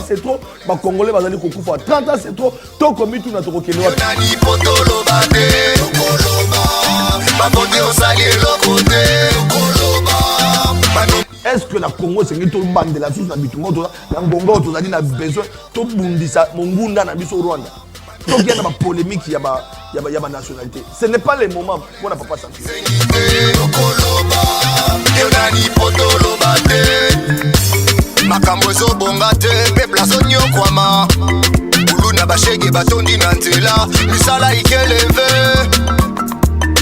c'est trop. Les Congolais vont aller Kokufa. 30 ans c'est trop. Tant qu'on met tout notre Kenya. Est-ce que la Congo c'est une bande de la suite na bitungo la Ngongo to zali na besoin to bundisa mongunda na biso Rwanda. Donc il y a une polémique, il y a une nationalité. Ce n'est pas le moment pour la papa santé. Makambozo bongate peuple azonyo kwama uluna bashege batondi na nzela misala ikeleve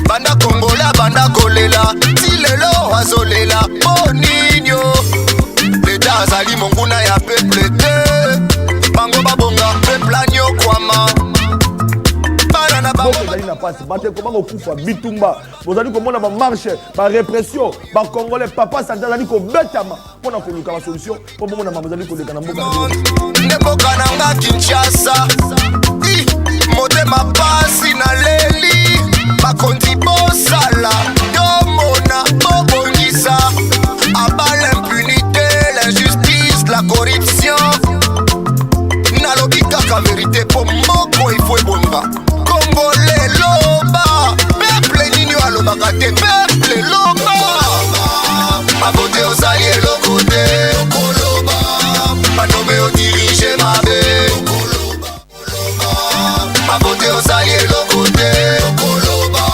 banda kongola banda kolela tilelo azolela boninyo leta azali monguna ya peuple te bango babonga peuple anyo kwama comment kufa bitumba bozali komona ba marche ba répression ba congolais papa santé azali ko betama pona ko luka ba solution po bomona mamazali ko lekana mboka ndeboka nanga Kinshasa motema pasi na leli bakonzi bosala domona bobongisa aba l'impunité l'injustice la corruption nalobi kaka vérité po moko il faut ebonga Congolais loba peuple nini alobaka te peuple loba mabote ozali eloko te okoloba banome odirige mabe okoloba mabote ozali eloko te okoloba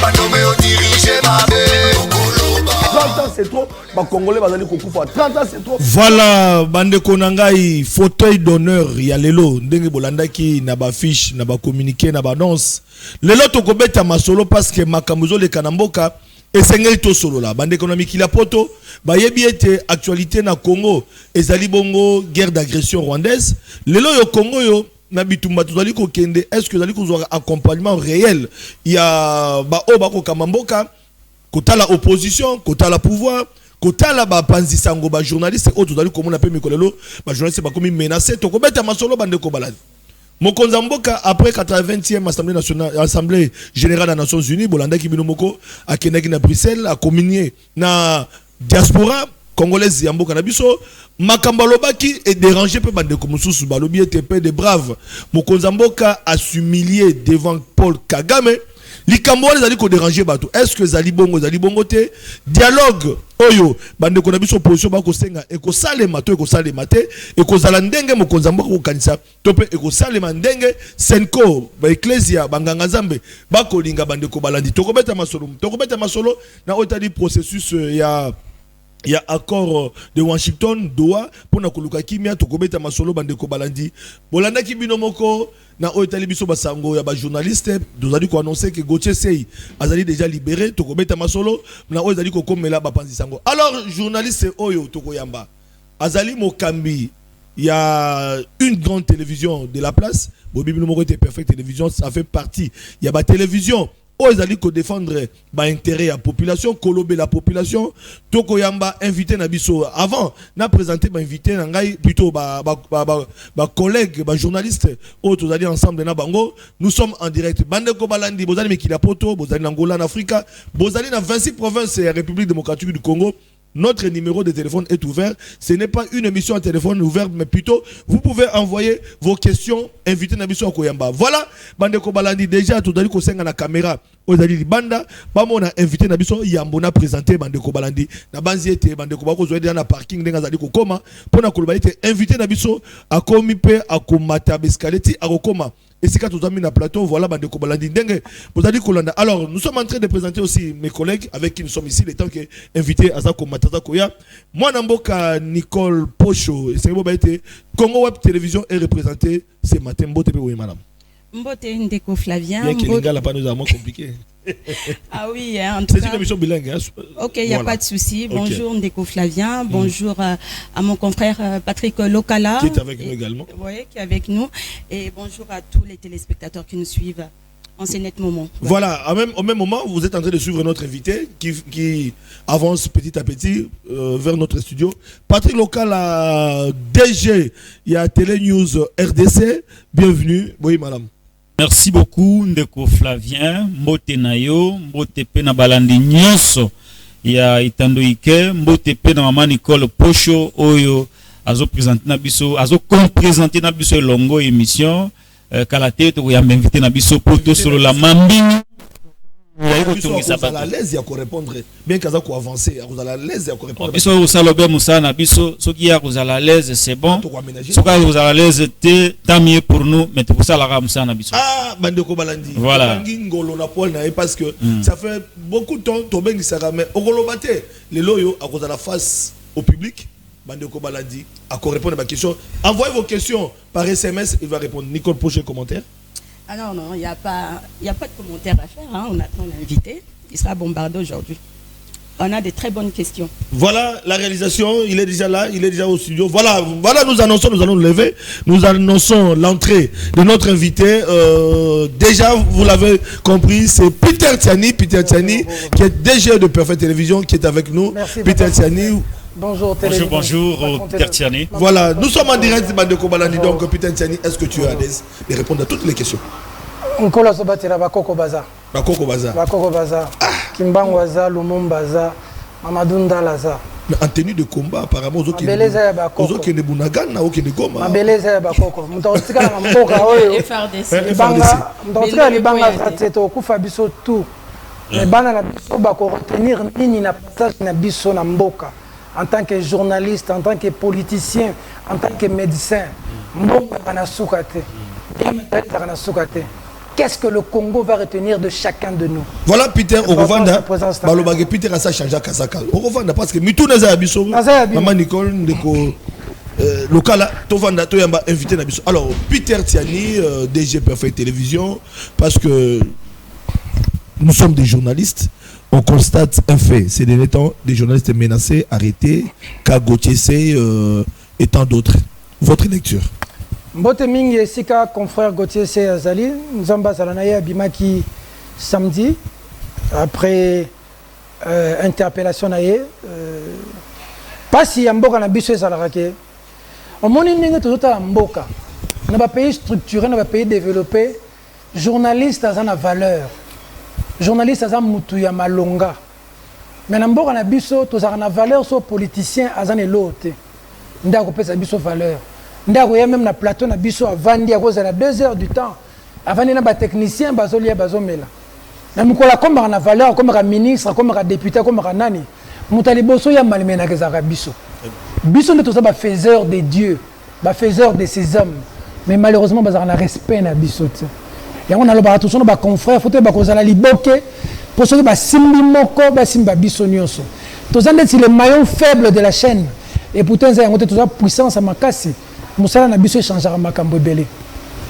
banome odirige mabe okoloba 30 ans c'est trop ba Congolais bazali kokufa 30 ans c'est trop. Voilà bande konangai fauteuil d'honneur ya lelo ndenge bolandaki na ba fiche na ba communiquer na ba annonce lelo tokobeta masolo parce que makambuzo le kanamboka esengeli to solo la bande économique la poto ba yebi ete actualité na Congo ezali bongo guerre d'agression rwandaise lelo yo Congo yo na bitumba tozali ko kende est-ce que zali ko zwa accompagnement réel ya ba o ba ko kamamboka kotala opposition kotala pouvoir kotala ba panzi sango ba journaliste o tozali komona pe mikolelo ba journaliste ba komi menacé to kobeta masolo bande ko balade mokonza mboka après 80e assemblée nationale assemblée générale des Nations Unies bolanda ki bino moko akendaki na Bruxelles a communier na diaspora congolaise ya mboka na biso makambo lobaki et dérangé pe bande ko mususu balobi ete de brave mokonza mboka a s'humilier devant Paul Kagame. Likambo les ali ko déranger bato. Est-ce que zali bongo te dialogue oyo bande ko na biso opposition ba ko senga e ko salema to e ko salema te e ko zala ndenge mokonza mboka ko kanisa to pe e ko salema ndenge senko ba ecclesia banganga nzambe ba ko linga bande ko balandi to ko beta masolo na otali processus ya accord de Washington Doha pour na koluka kimia to ko beta masolo bande ko balandi bolanda ki bino moko na otali biso basango ya ba journaliste dozali ko annoncer que Gauthier Sey azali déjà libéré to ko beta masolo na ozali ko komela ba panzi sango alors journaliste oyo to ko yamba azali mokambi il y a une grande télévision de la place bobi bino moko te perfect télévision ça fait partie il y a ba télévision ils allaient défendre l'intérêt de la population, colober la population. Toko yamba invité Nabiso avant, n'a présenté invité plutôt collègues, journalistes, autres allaient ensemble na bango. Nous sommes en direct. Bande ko balandi, bozali mekila poto, bozali Angola en Afrique, bozali na 26 provinces et République démocratique du Congo. Notre numéro de téléphone est ouvert. Ce n'est pas une émission à téléphone ouvert, mais plutôt vous pouvez envoyer vos questions. Inviter Nabiso Koyamba. Voilà. Bande Kobalandi déjà tout à l'heure qu'on la caméra. Ozali Banda. Bamo on a invité Nabiso Yambona présenté Bande Kobalandi. Na banziete Bande Kobako zoé dans la parking denga zali ko koma. Pona Kolobalite invité Nabiso à komipe à komata beskaleti à koma. Et c'est quand nous avons mis un plateau, voilà, bande Kobalandi Ndenge. Vous avez dit Kolanda. Alors, nous sommes en train de présenter aussi mes collègues avec qui nous sommes ici, les temps que invités à Zako Matata Koya. Moi, Namboka Nicole Pocho, et c'est Congo Web Télévision est représenté ce matin. Mbote, oui, madame. Mbote Ndeko Flavien. Bien que les gars, là, pas nous avons compliqué. Ah oui, hein, en tout cas. C'est une émission bilingue. Hein. Ok, il n'y a pas de souci. Bonjour Ndeko Flavien. Bonjour à mon confrère Patrick Lokala. Qui est avec nous également. Oui, qui est avec nous. Et bonjour à tous les téléspectateurs qui nous suivent en ce net moment. Voilà, au même moment, vous êtes en train de suivre notre invité qui avance petit à petit vers notre studio. Patrick Lokala, DG, il y a Télé News RDC. Bienvenue. Oui, madame. Merci beaucoup Ndeko Flavien, mbote nayo, mbote pe na balandi nyonso ya Itando Ike, mbote pe na mama Nicole Pocho oyo azo présenter na biso azo présenter na biso longo émission kala tete ko ya m'inviter na biso poto sur la mambi à l'aise à répondre bien qu'à avancer à l'aise à répondre biso usalobe musana biso soki ya à l'aise c'est bon soki à l'aise tant mieux pour nous mais pour ça la musana biso bandeko balandi voilà ngolo na Paul na parce que ça fait beaucoup de temps to bengi saka mais okolobate les loyo à cause de la face au public bandeko balandi à répondre à ma question envoyez vos questions par SMS il va répondre. Nicole, prochain commentaire. Ah non, il n'y a pas de commentaire à faire. Hein. On attend l'invité. Il sera bombardé aujourd'hui. On a des très bonnes questions. Voilà la réalisation. Il est déjà là. Il est déjà au studio. Voilà, nous annonçons, nous allons nous lever. Nous annonçons l'entrée de notre invité. Déjà, vous l'avez compris, c'est Peter Tiani. Peter Tiani, qui est DG de Perfect Télévision, qui est avec nous. Merci, Peter Tiani. Bonjour, Peter Tiani. Voilà, nous sommes en direct de Bandeko Balandi. Donc, Peter Tiani, est-ce que tu es à l'aise de répondre à toutes les questions? Nkola Sobatira Bakoko Baza. Bakoko Baza. Bakoko Baza. Kimbango Baza, Lumum Baza, Mamadou Ndalaza. Mais en tenue de combat, apparemment, aux autres qui ne Bunagana, aucun de Goma. Ma beleza Bakoko. Mutautika na mboka oyo. FRDC. Mutautika libanga tsateto kufa biso tout. Mais bana na biso bako retenir nini na passage na biso na mboka. En tant que journaliste, en tant que politicien, en tant que médecin, qu'est-ce que le Congo va retenir de chacun de nous? Voilà Peter au Rwanda. Balobage Peter a ça changé à Kasaka. Au Rwanda parce que Mitou Naza Abisso, Maman Nicole Ndeko local Tovanda Toyamba invité Nabisso. Alors Peter Tiani, DG Perfect Télévision, parce que nous sommes des journalistes. On constate un fait, c'est des temps des journalistes menacés, arrêtés, Gauthier et tant d'autres. Votre lecture? Mbote Mingi Sika, confrère Gauthier C. Azali, nous sommes à Salanaye Bimaki samedi, après interpellation. Pas si Mboka n'a biso Salarake. On m'a dit que Mboka, dans un pays structuré, dans un pays développé, journaliste a une valeur. Journaliste aza mutu ya malonga mais na mboka na biso tozaka na valeur so politicien aza ne lote ndako pesa biso valeur ndako ya même na plateau na biso avandi akozala 2 heures du temps avandi na ba technicien bazolia bazomela na mukola komba na valeur komba ministre komba député komba nani mutali boso ya malimena kezaka biso biso nde toza ba faiseur de Dieu ba faiseur de ses hommes mais malheureusement bazaka na respect na biso te. Et on a le barato, on a confrère, faut que vous allez liboke pour ceux qui ba simbi moko, ba simba bisonioso. Tous c'est le maillon faible de la chaîne. Et pourtant, ça y a une puissance à makasi. Moussala na biso changera makambo belé.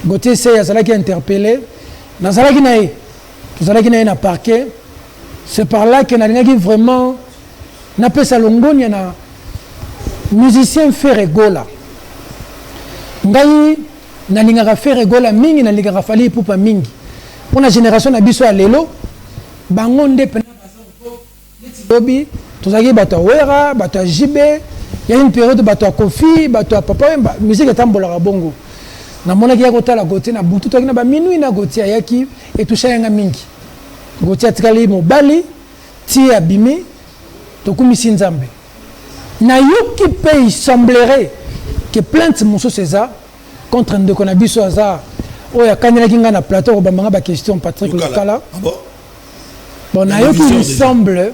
Gauthier c'est Yazala qui interpellé. Nazala qui naï, tous allez qui naï na parquet. C'est par là que na qui vraiment n'a pas sa longo ni na musicien fait rigola. Ngai nalingaka faire rigola mingi nalingaka fali pupa mingi pour la génération na biso ya lelo bango nde pena lobi tozaki bato wera bato jibe il y a une période bato kofi bato papa musique etambolaka bongo na monaki ya kotala Gauthier na butu toki na ba minui na Gauthier yaki etusha yanga mingi Gauthier atikali mobali ti abimi tokumisi nzambe na yoki pe il semblerait que plainte Mousso César contre Ndeko na biso aza oya kanyela kinga na plateau obamanga ba question Patrick Lokala. Bon na yo qui semble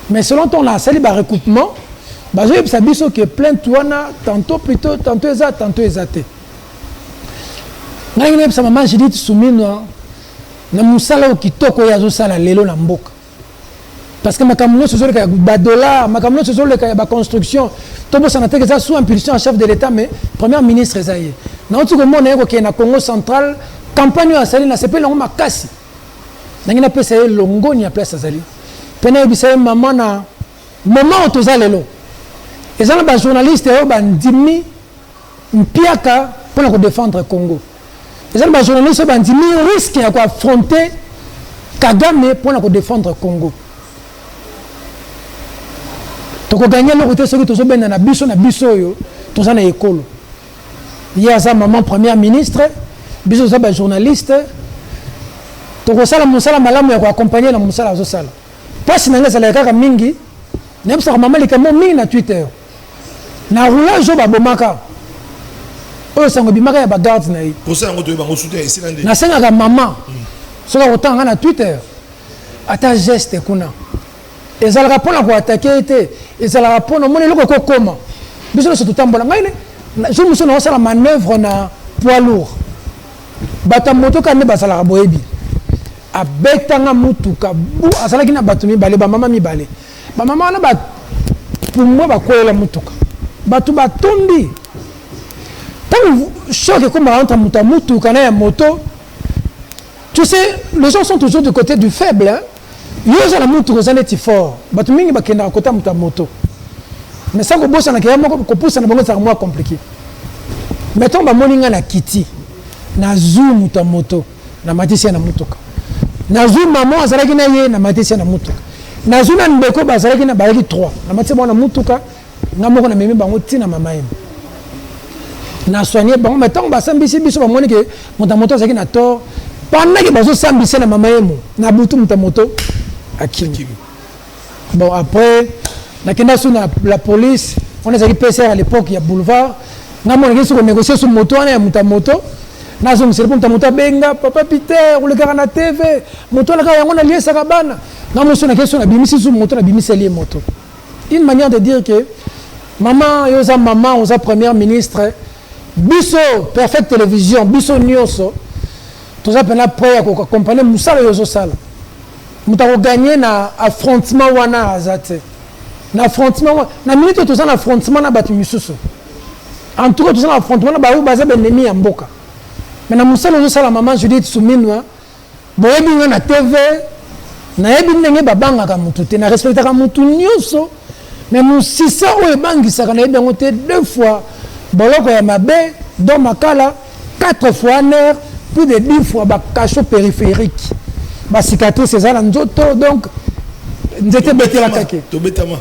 mais selon ton là c'est ba recoupement ba zo yebisa biso que plainte wana tantôt plutôt tantôt ezate. Ngai na maman Judith Soumino na musala okitoko ya zo sala lelo na mboka. Parce que makamno ce ka ba dollar makamno ce ka ba construction to bo sanate que ça sous impulsion en chef de l'état mais premier ministre Ezaïe na otu ko mona ko na Congo central campagne ya sali na sepe longo makasi na ngina pesa longo ni ya place azali pena bisa maman na moment to zalelo ezana ba journaliste yo ba ndimi mpiaka pour ko défendre Congo ezana ba journaliste ba ndimi risque ya ko affronter Kagame pour ko défendre Congo. Toko gagner le côté ce que tous ben na biso yo tous na école. Hier ça maman premier ministre, biso ça ba journaliste. Toko sala musala malamu ya ko accompagner na musala zo sala. Parce que nanga sala kaka mingi, nem sa maman le kamo mingi na Twitter. na roulage oyo babomaka oyo sango bimaka ya bagarde na ye nasengaka mama soki akotanga na Twitter ata geste kuna ezalaka mpona koatake te ezalaka mpona omoni eloko ekokoma biso nyonso totambola ngai jour mosusu naosala manœuvre na poids lourd bato ya moto kaka nde bazalaka boyebi abetanga mutuka azalaki na bato mibale bamama mibale bamama wana bapumwe bakweyela mutuka bato batondi ntango choc ekomaka entre moto ya mutuka na ya moto. Tu sais, les gens sont toujours du côté du faible. Hein? Yo za la mutuka za neti fort bato mingi bakenda kota moto ya moto mais ça ko bossa na kaya moko ko poussa na bango ça moins compliqué. Mettons ba moninga na kiti na zoom moto ya moto na matisi na mutuka na zoom maman azalaki na ye na matisi na mutuka na zoom na ndeko bazalaki na balaki 3 na matisi na mutuka nga moko na memi bango tina mama yemo na soigner bango mettons ba sambisi biso ba monike moto ya moto azalaki na tort pendant que bazo sambisi na mama yemo na butu moto ya moto akimi. Bon après la police on a PCR à l'époque il y a boulevard na mon ngi négocier sur moto na ya moto na zo msele pour moto benga papa Peter ou le gars na TV moto la ka yango na lié sakabana na mo so na question na bimisi sur moto na bimisi lié moto une manière de dire que maman yoza maman oza première ministre biso perfect télévision biso nyonso toza pena prêt à accompagner musala yozo sala mutako gagner na affrontement wana azate na affrontement na minute toza na affrontement na batu misusu en tout cas toza na affrontement na ba baza ennemi ya mboka mais na musala yozo sala maman Judith Suminwa boyebi nga na TV na yebi ndenge babanga mutu te na respectaka mutu nyonso mais musisa oyo bangisaka na yebi ngo te 2 fois boloko ya mabe do makala 4 fois nerf plus de 10 fois ba cachot périphérique ba cicatrice ezala nzoto donc nzete betela kake to betama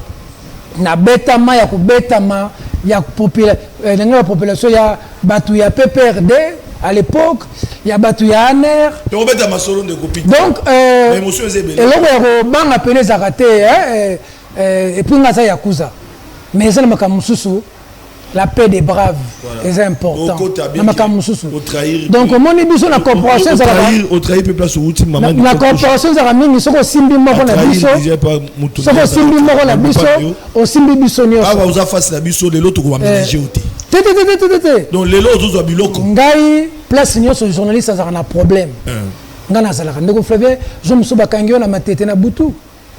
na betama ya kubetama ya population ya batu ya PPRD à l'époque ya batu ya ANR to betama solo de copie donc émotion ezebele eloko ya kobanga pene zakate et puis ngaza yakuza mais ezala makamususu la paix des braves est important. Donc, au moins, nous la corporation, au trahir place outil maman. La corporation, ça ramène, nous sommes simbi moko la biso. Sommes simbi moko la biso, au simbi bisonio. Ah, vous avez face la biso, les autres vont ménager outil. Donc, les autres ont biloko. Ngai, place nous sur journaliste, ça a un problème. Ngana zalaka ndeko Flavien, je me suis bakangio na matete na butu.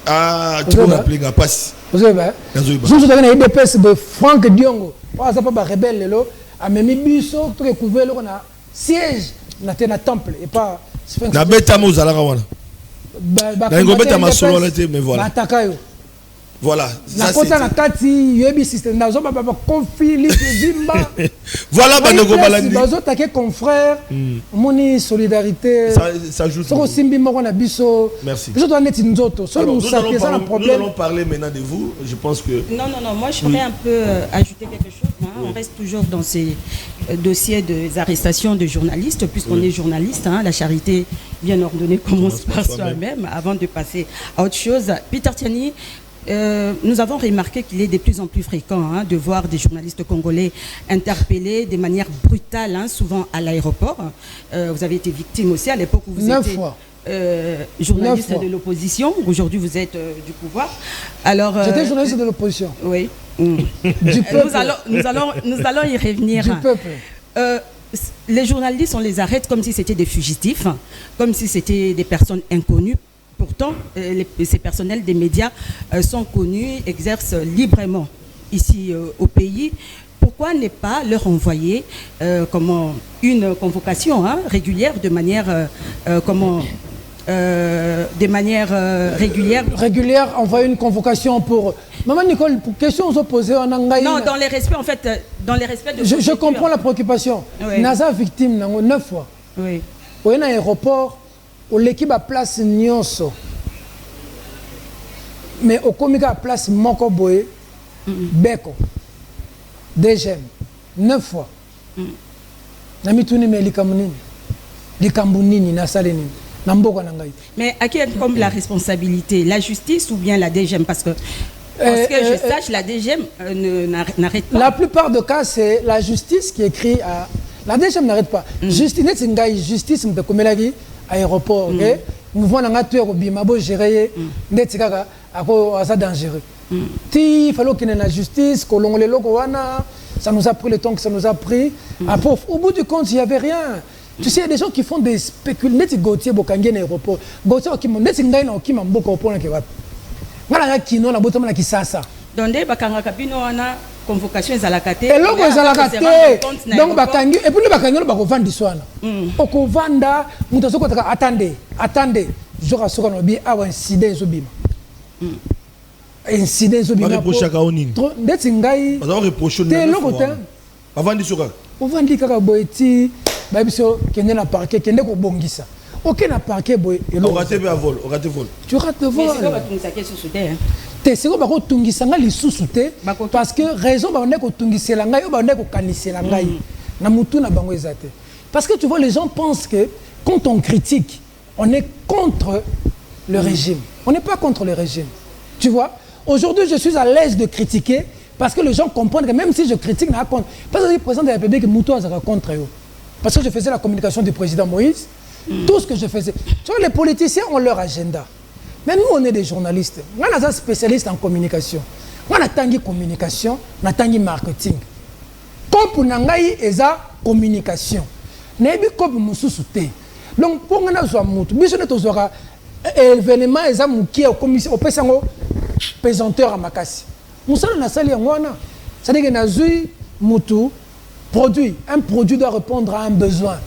Ah, tu peux l'appeler nga passe. Vous savez bien. Je suis allé na IDPS de Franck Diongo. Pas ça pas rebelle lelo, a même biso tout recouvert na siège na temple et pas na beta mo zalaka wana. Na ngobeta masolo la te mais voilà. Batakayo. Voilà, ça c'est na kati yebi système na zo ba conflit zimba. Voilà ba nego balandi. Bazo taquer confrère, moni solidarité. Ça joue. Soko simbi moko na biso. Merci. Biso doit net nzoto. Solo nous saper ça un problème. Nous allons parler maintenant de vous, je pense que Non, moi je voudrais un peu ajouter quelque chose. On reste toujours dans ces dossiers des arrestations de journalistes, puisqu'on est journaliste. La charité bien ordonnée commence par soi-même avant de passer à autre chose. Peter Tiani, nous avons remarqué qu'il est de plus en plus fréquent de voir des journalistes congolais interpellés de manière brutale, souvent à l'aéroport. Vous avez été victime aussi à l'époque où vous étiez journaliste de l'opposition. Aujourd'hui, vous êtes du pouvoir. Alors, j'étais journaliste de l'opposition. Oui. Du peuple. Nous allons y revenir. Du peuple. Les journalistes, on les arrête comme si c'était des fugitifs, comme si c'était des personnes inconnues. Pourtant, ces personnels des médias sont connus, exercent librement ici au pays. Pourquoi ne pas leur envoyer une convocation régulière de manière régulière. Régulière, envoyer une convocation pour... Maman Nicole, pour question aux opposés en Angaï. Non, dans les respects, en fait, dans les respects de... Je comprends la préoccupation. Oui. Naza victime, 9 fois. Oui. Au aéroport, où l'équipe a place Nyonso. Mais au comique a place Moko Boye, Beko, DGM, 9 fois. Namituni me likamunini, likambounini, nasalenini. Mais à qui est comme la responsabilité? La justice ou bien la DGM? Parce que Parce que je sache, la DGM n'arrête pas. La plupart des cas, c'est la justice qui écrit à... La DGM n'arrête pas. Justice, me aéroport. Mouvement n'a pas de gérer. C'est dangereux. Il fallait qu'il y ait la justice, ça nous a pris le temps que ça nous a pris. Au bout du compte, il n'y avait rien. Tu sais, il y a des gens qui font des spéculations. Gauthier Bokangi à l'aéroport. Gauthier qui m'a beaucoup opposé. Voilà qui non la botte qui ça. Donc des bakanga kabino wana convocation ezalakate. Et logo ezalakate. Donc bakangi et puis le bakangi le bakovanda swana. Okovanda muto soko taka attendez. Jora soko no bi awa incident zobima. Incident zobima. Ba reprocher ka onini. Ndeti ngai. Ba reprocher te logo te. Bavandi soka. Ovandi kaka boeti ba biso kende na parquet kende ko bongisa. Ok na parquet boy et on rate à vol, on rate vol. Tu rates le vol. Mais c'est quoi tungisa ke sous-souté hein? C'est quoi bako tungisa nga li sous-souté parce que raison ba on ko tungisela ngai ba on ko kanisela ngai na mutu na bango ezate. Parce que tu vois les gens pensent que quand on critique, on est contre le régime. On n'est pas contre le régime. Tu vois? Aujourd'hui, je suis à l'aise de critiquer parce que les gens comprennent que même si je critique na contre parce que le président de la République mutu azaka contre eux. Parce que je faisais la communication du président Moïse. Tout ce que je faisais. Tu vois, les politiciens ont leur agenda. Mais nous, on est des journalistes. On est des spécialistes en communication. On a tangi communication, on a tangi marketing. Comme pour nous, c'est la communication. Nous avons comme nous soutenons. Donc, pour nous, nous avons événement, nous avons pesanteur à Makassi. Nous sommes dans la salle, c'est-à-dire que nous avons produit. Un produit doit répondre à un besoin.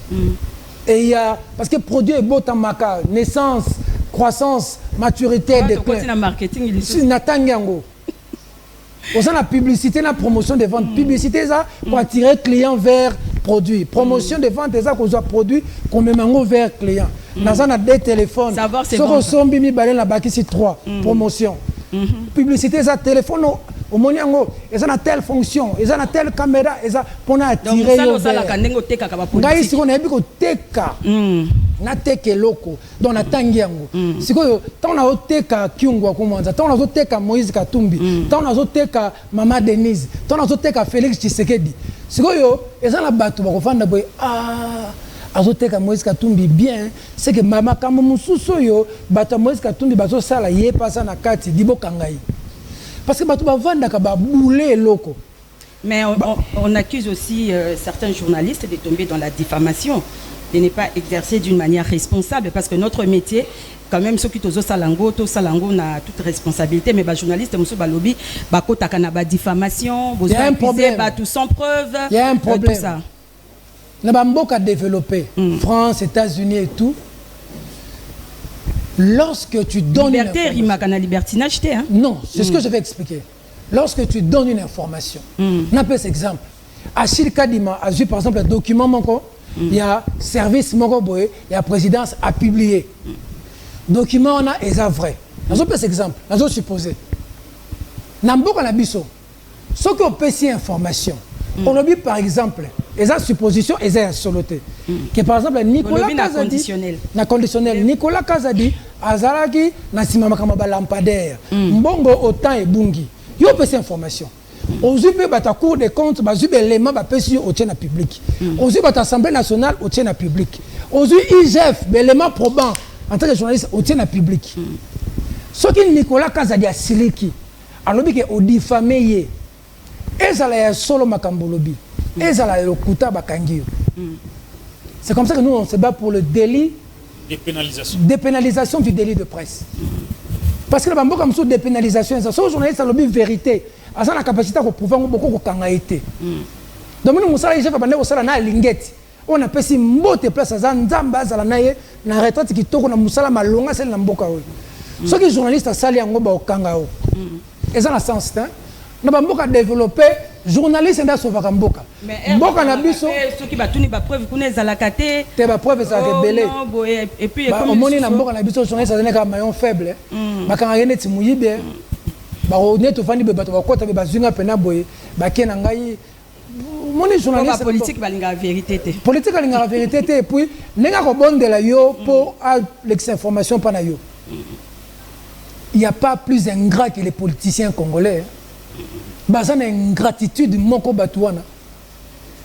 Et il y a, parce que le produit est beau, tamaka, naissance, croissance, maturité, déclin. Le marketing, il est la publicité, la promotion des ventes. Publicité, ça, pour attirer client vers produit. Promotion des ventes, ça, qu'on soit produit, qu'on met vers client. Dans un des téléphones. Savoir, c'est bon. Si on a la bac ici, 3. Promotion. Publicité, ça, téléphone. Au moins, ils ont telle fonction, ils ont telle caméra, ils ont pour attirer. Donc, ça, na teke loko dans la tangiango. Si quoi, tant on a teka Kyungwa Kumanza, tant on a teka Moïse Katumbi, tant on a teka Mama Denise, tant on a teka Félix Tshisekedi. Si quoi, ils ont la bateau pour faire boy azoteka Moïse Katumbi bien, c'est que Mama Kamususo yo bateau Moïse Katumbi bateau ça la yé pas ça na kati dibo kangai. Parce que bateau bavanda ka ba boulé loko. Mais on accuse aussi certains journalistes de tomber dans la diffamation, de ne pas exercer d'une manière responsable, parce que notre métier, quand même, ceux qui sont salango, tout salango n'a toute responsabilité, mais les journalistes, monsieur Balobi, bakota kanaba diffamation, il y a un problème, tout sans preuve, il y a un problème. Tout ça. Nabamboka développé, France, États-Unis et tout. Lorsque tu donnes liberté, rimakana libertinage, hein? Non, c'est ce que je vais expliquer. Lorsque tu donnes une information, on appelle cet exemple. Achille Kadima a vu par exemple un document manko, il y a service manko boye, il y a présidence a publié. Document on a est vrai. Nous appelle cet exemple, nous supposé. Namboka na biso. Ce que on peut si information. On a vu par exemple, les suppositions et les soloté. Que par exemple Nicolas Kazadi na conditionnel Nicolas Kazadi azalaki na sima makamba lampadaire. Mbongo autant et bungi. Yo peut cette information. Aujourd'hui, la Cour des comptes, l'élément va passer au tien public. Aujourd'hui, l'Assemblée nationale au tien public. Aujourd'hui, IGF, l'élément probant en tant que journaliste au tien public. Ce qui Nicolas Kazadi a siliki, alors que au diffamé, ezala solo makambolobi, ezala lokuta bakangi. C'est comme ça que nous on se bat pour le délit dépénalisation du délit de presse. Parce que le bambo comme ça dépénalisation, ça, ce journaliste a le but vérité, a la capacité de prouver beaucoup de kangaïté. Donc nous musala IGF bande au sala na lingeti. On a pesi mbote place à nzamba za la naye na retraite qui toko na musala malonga celle na mboka oyo. Ce que journaliste a sali yango ba okanga o. Et ça na sens hein. Na bamboka développer journaliste nda sova mboka. Mboka na biso ceux qui batuni ba preuve kuna za la kate. Te ba preuve za rebelle. Et puis comme on na mboka na biso journaliste za neka maillon faible. Bakanga yene ti muyibe. Ba on to fandi be bato ba kota be bazunga pena boye. Ba kena ngai mon journaliste politique balinga vérité te. Politique balinga vérité te et puis nenga ko bondela yo pour l'ex information pana yo. il n'y a pas plus ingrat que les politiciens congolais. Baza na ingratitude moko batouana.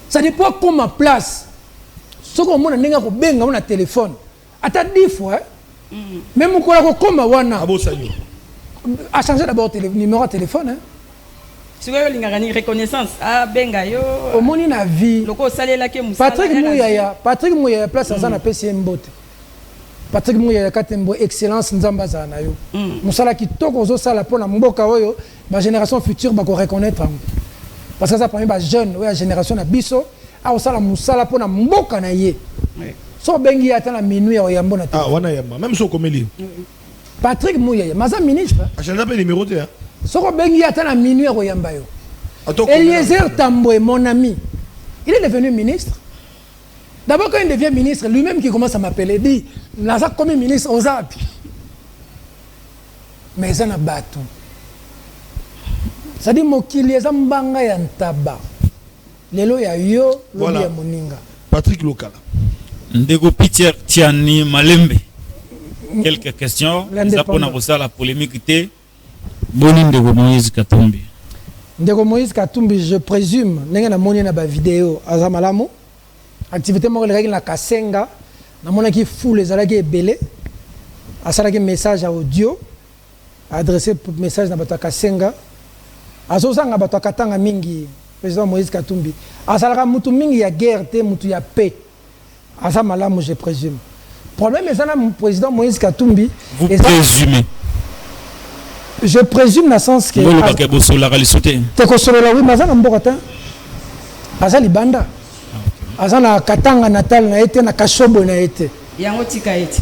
Ça dépend comme ma place. Ce qu'on m'a dit, c'est que téléphone. Attends 10 fois. Même quand on comme wana. A changé d'abord le numéro de téléphone. Si vous avez une reconnaissance, ah benga yo. Au monde na vie. Patrick Mouyaya place à na PCM bote. Patrick Mouyaya katembo excellence nzamba za na yo. Musala ki toko zo sala pona mboka oyo, ba génération future ba ko reconnaître. Parce que ça permet ba jeune, la génération na biso, a osala musala pona mboka na ye. So bengi ata na minuit o yambo na. Ah wana yamba, même so komeli. Patrick Mouyaya, maza ministre. Agenda pe numéro T. Soko bengi ata na minuit o yamba yo. Eliezer Tamboué, mon ami, il est devenu ministre. D'abord, quand il devient ministre, lui-même qui commence à m'appeler, dit, Naza comme ministre aux Alpes. Mais ça n'a pas tout. Ça dit, Mokili, ça mbanga yantaba. Lelo ya yo, lobi ya moninga. Patrick Lokala. Ndego Peter Tiani Malembe. Quelques questions. Ça pour la polémique. Boni Ndego Moïse Katumbi. Ndego Moïse Katumbi, je présume, n'enga na moni na ba vidéo azamalamu. Activité mo le na Kasenga, na mona ki foule ezalaki ebele. Asalaki message audio adressé message na bato Kasenga. Azozanga bato katanga mingi président Moïse Katumbi. Asalaka mutu mingi ya guerre te mutu ya paix. Azamalamu je présume. Problème est ça président Moïse Katumbi. Vous présumez? Je présume dans le sens que... Tu es oui, mais ça n'a pas été. Ça libanda. Ça na katanga natal na été na kashobo na été. Yango tika été.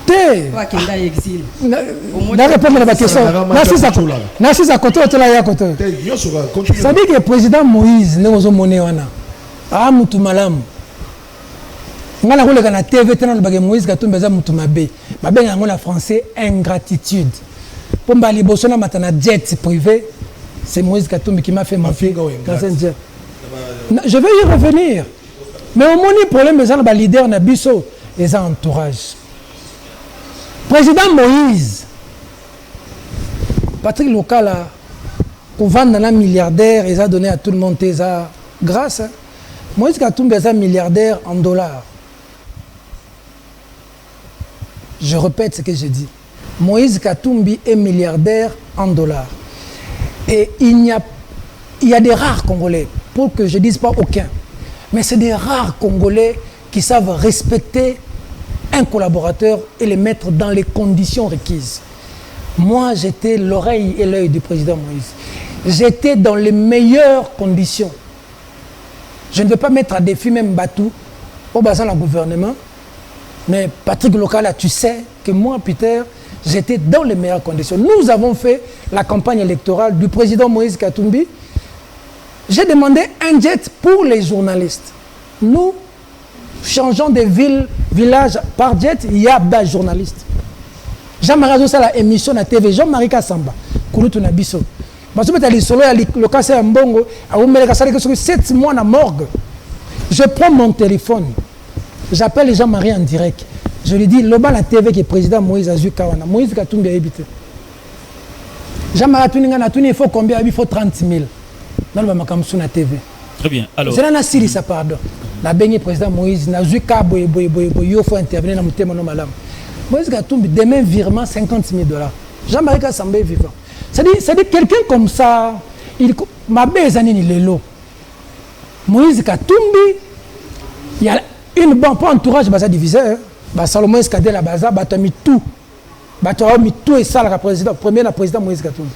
Te. Wa kenda exil. Na répondre à la question. Na sisa côté otela ya côté. Ça dit que le président Moïse ne ozo moné wana. Ah mutu malamu. Ngala koleka na TV tena ba Moïse Katumbi za mutu mabe. Mabe yango na français ingratitude. Pour m'aller bosser dans ma jet privé, c'est Moïse Katumbi qui m'a fait ma fille. Je vais y revenir. Mais au moins, le problème, c'est que les leaders Nabiso et son entourage. Président Moïse, Patrick Lokala, pour vendre un milliardaire, il a donné à tout le monde ça grâce. Moïse Katumbi est un milliardaire en dollars. Je répète ce que j'ai dit. Moïse Katumbi est milliardaire en dollars. Et il y a des rares Congolais, pour que je ne dise pas aucun, mais c'est des rares Congolais qui savent respecter un collaborateur et le mettre dans les conditions requises. Moi, j'étais l'oreille et l'œil du président Moïse. J'étais dans les meilleures conditions. Je ne veux pas mettre à défi même Batou au bassin du gouvernement, mais Patrick Lokala, tu sais que moi, Peter, j'étais dans les meilleures conditions. Nous avons fait la campagne électorale du président Moïse Katumbi. J'ai demandé un jet pour les journalistes. Nous changeons de village par jet, il y a des journalistes. Jean-Marie Azosa la émission à TV, Jean-Marie Kassamba, Kouloutou Nabiso. Parce que le cas c'est un bongo, à 7 mois à morgue. Je prends mon téléphone, j'appelle Jean-Marie en direct. Je lui dis, l'Oba la TV qui est président Moïse Azukawana. Moïse Katumbi a habité. Jean-Marie Tuningana, il faut combien? Il faut 30 000. Dans le Makamsou na TV. Très bien. Alors. C'est là Siri ça pardon. La béni président Moïse Azuka boy il faut intervenir dans mon thème non malam. Moïse Katumbi demain virement 50 000 $. Jean-Marie Kassamba est vivant. C'est-à-dire quelqu'un comme ça, il m'a besoin ni lelo. Moïse Katumbi, il y a une bonne entourage basa divisé. Salomon Escadé la baza, tu as mis tout. Tu as mis tout et ça le président, premier la président Moïse Katumbi.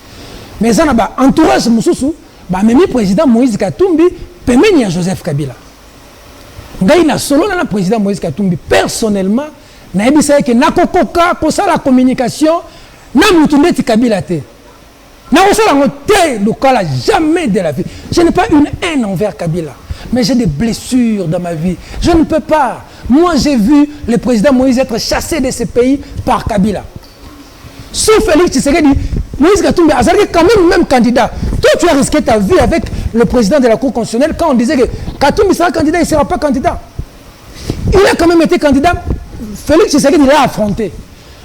Mais ça n'a entourage Moussoussou, même président Moïse Katumbi, Pemeni à Joseph Kabila. Ngaï na solo na président Moïse Katumbi personnellement, na ebisa que na kokoka pour ça la communication, na mutundeti Kabila te. Na osala ngote lokala jamais de la vie. Je n'ai pas une haine envers Kabila, mais j'ai des blessures dans ma vie. Je ne peux pas. Moi, j'ai vu le président Moïse être chassé de ce pays par Kabila. Sauf Félix Tshisekedi, Moïse Katumbi a quand même candidat. Toi, tu as risqué ta vie avec le président de la Cour constitutionnelle quand on disait que Katumbi sera candidat, il ne sera pas candidat. Il a quand même été candidat. Félix Tshisekedi l'a affronté.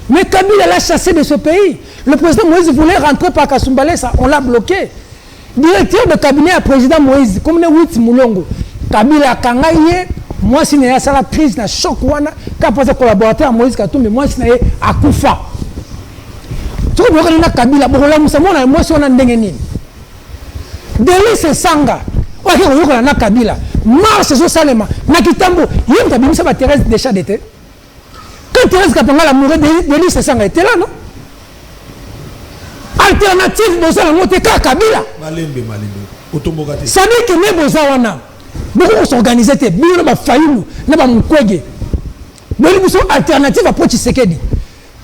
Mais Kabila l'a chassé de ce pays. Le président Moïse voulait rentrer par Kasumbalé, on l'a bloqué. Directeur de cabinet à président Moïse, comme le 8 Moulongo, Kabila Kangaye, moi si il y a la crise, na choc, quand on a collaborateur à Moïse Katumbi, moi si il y a Koufa. Tu vois, il y a Kabila, moi si on a Ndengeni. Délice Sanga, il y a Kabila. Marche sur Salema, Nakitambo, il y a Kabila, Thérèse déjà d'été. Quand Thérèse Kapanga la mourir Délice Sanga était là, non? Alternative, vous allez monter Kabila. Ça dit que même vous avez beaucoup s'organiser, beaucoup de failli, ne pas m'ouquer. Mais nous sommes alternatives à Tshisekedi.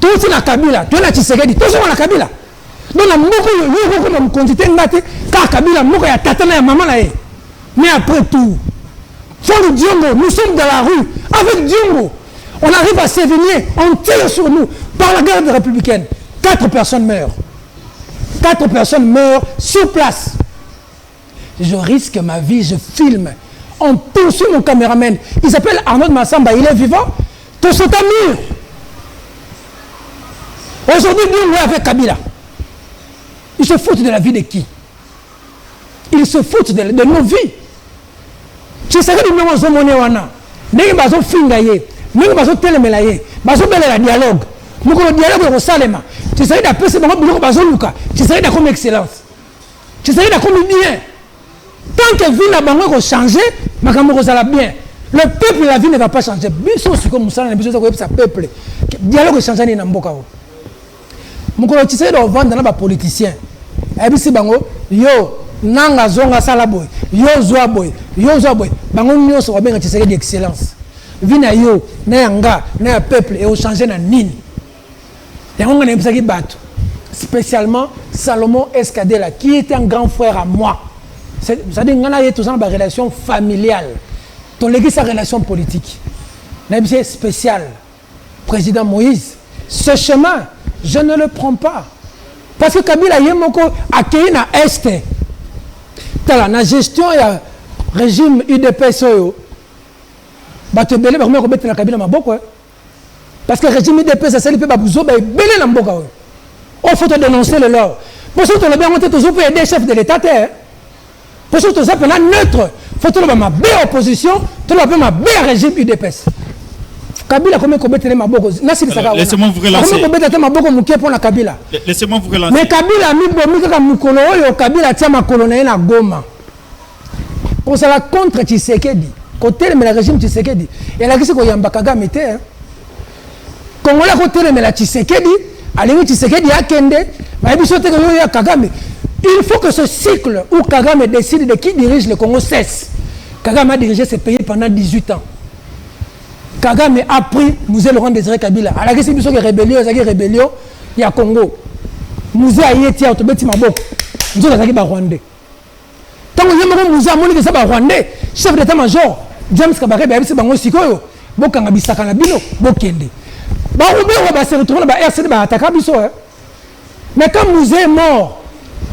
Tout est la Kabila, tout est la Tshisekedi, tout est la Kabila. Donc, nous avons quantité de car Kabila, nous avons tatana et maman là. Mais après tout, faut le Diongo, nous sommes dans la rue avec Diongo. On arrive à Sévigné, on tire sur nous par la garde républicaine. 4 personnes meurent. 4 personnes meurent sur place. Je risque ma vie, je filme. On poursuit mon caméraman. Il s'appelle Arnaud Massamba, il est vivant. Tout ce mur. Aujourd'hui, nous, avec Kabila. Ils se foutent de la vie de qui? Ils se foutent de nos vies. Tu sais que nous avons un wana. Nous avons un fingaye. Nous avons un télémelaye. Nous avons un dialogue. Nous avons un dialogue au Salema. Tu sais que nous avons un Luka. Tu sais que nous avons une excellence. Tu sais que nous avons bien. Tant que la vie n'a pas changé, ma camarade bien. Le peuple, la vie ne va pas changer. Bien sûr, comme ça, on a besoin de ce peuple. Le dialogue est changé dans le Mboka. Mon collègue, tu sais, on va dans les politiciens. Et puis, c'est yo, nanga zonga salaboy, yo zoaboy, bango nyonso wabenga Tshisekedi d'excellence. Vina yo, na yanga, na peuple, et au changer na nini. Et on a un bateau. Spécialement Salomon Escadela, qui était un grand frère à moi. C'est-à-dire qu'on a tous une relation familiale. Ton légué sa relation politique. C'est spécial. Président Moïse, ce chemin, je ne le prends pas. Parce que Kabila Yemoko a accueilli na Est. La gestion du régime UDPS. Bato belé ba ko betela Kabila maboko. Parce que le régime UDPS ça lui peut babuzo ba belé na mboka. On faut dénoncer le leur. Pour ça on a bien monté toujours pour aider les chefs de l'état. Pour ça on s'appelle neutre. Faut que ma belle opposition, tu l'as ma belle régime UDPS. Kabila comment commettre ma boko. Laissez-moi vous relancer. Comment commettre ma boko muké pour la Kabila. Laissez-moi vous relancer. Mais Kabila mi bomi kaka mukolo oyo Kabila tia ma colonel na Goma. Pour ça contre Tshisekedi. Côté le régime Tshisekedi. Et là qu'est-ce qu'on yamba Kagame était. Congolais côté le Tshisekedi, allez Tshisekedi a kende, mais biso te ko Kagame. Il faut que ce cycle où Kagame décide de qui dirige le Congo cesse. Kagame a dirigé ce pays pendant 18 ans. Kagame a pris Mouzé Laurent Désiré Kabila. À la question de rébellion, il y a Congo. Mouzé a été autobéti Mabok. Nous avons été Rwandais. Tant que nous avons Mouzé a moni que ça va Rwandais, chef d'état-major, James Kabare, c'est Bango Sikoyo, Bokanga Bisakana Bilo, Bokende. Baroubé va se retrouver dans la RCD, Ataka Biso. Mais quand Mouzé est mort,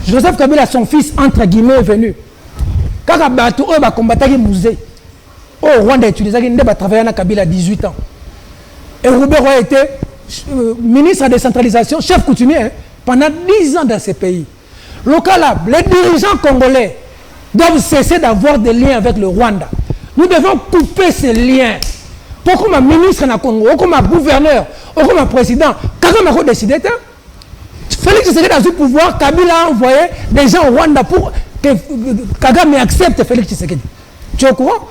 Joseph Kabila, son fils, entre guillemets, est venu. Quand Abatou va combattre Mouzé. Oh, Rwanda a utilisé, il a travaillé à Kabila à 18 ans. Et Robert a été ministre de la décentralisation, chef coutumier, pendant 10 ans dans ces pays. Local, les dirigeants congolais doivent cesser d'avoir des liens avec le Rwanda. Nous devons couper ces liens. Pourquoi ma ministre na Congo, pourquoi ma gouverneur, pourquoi ma président, Kagame a décidé. Félix Tshisekedi a eu pouvoir, Kabila a envoyé des gens au Rwanda pour que Kagame accepte Félix Tshisekedi. Tu es au courant?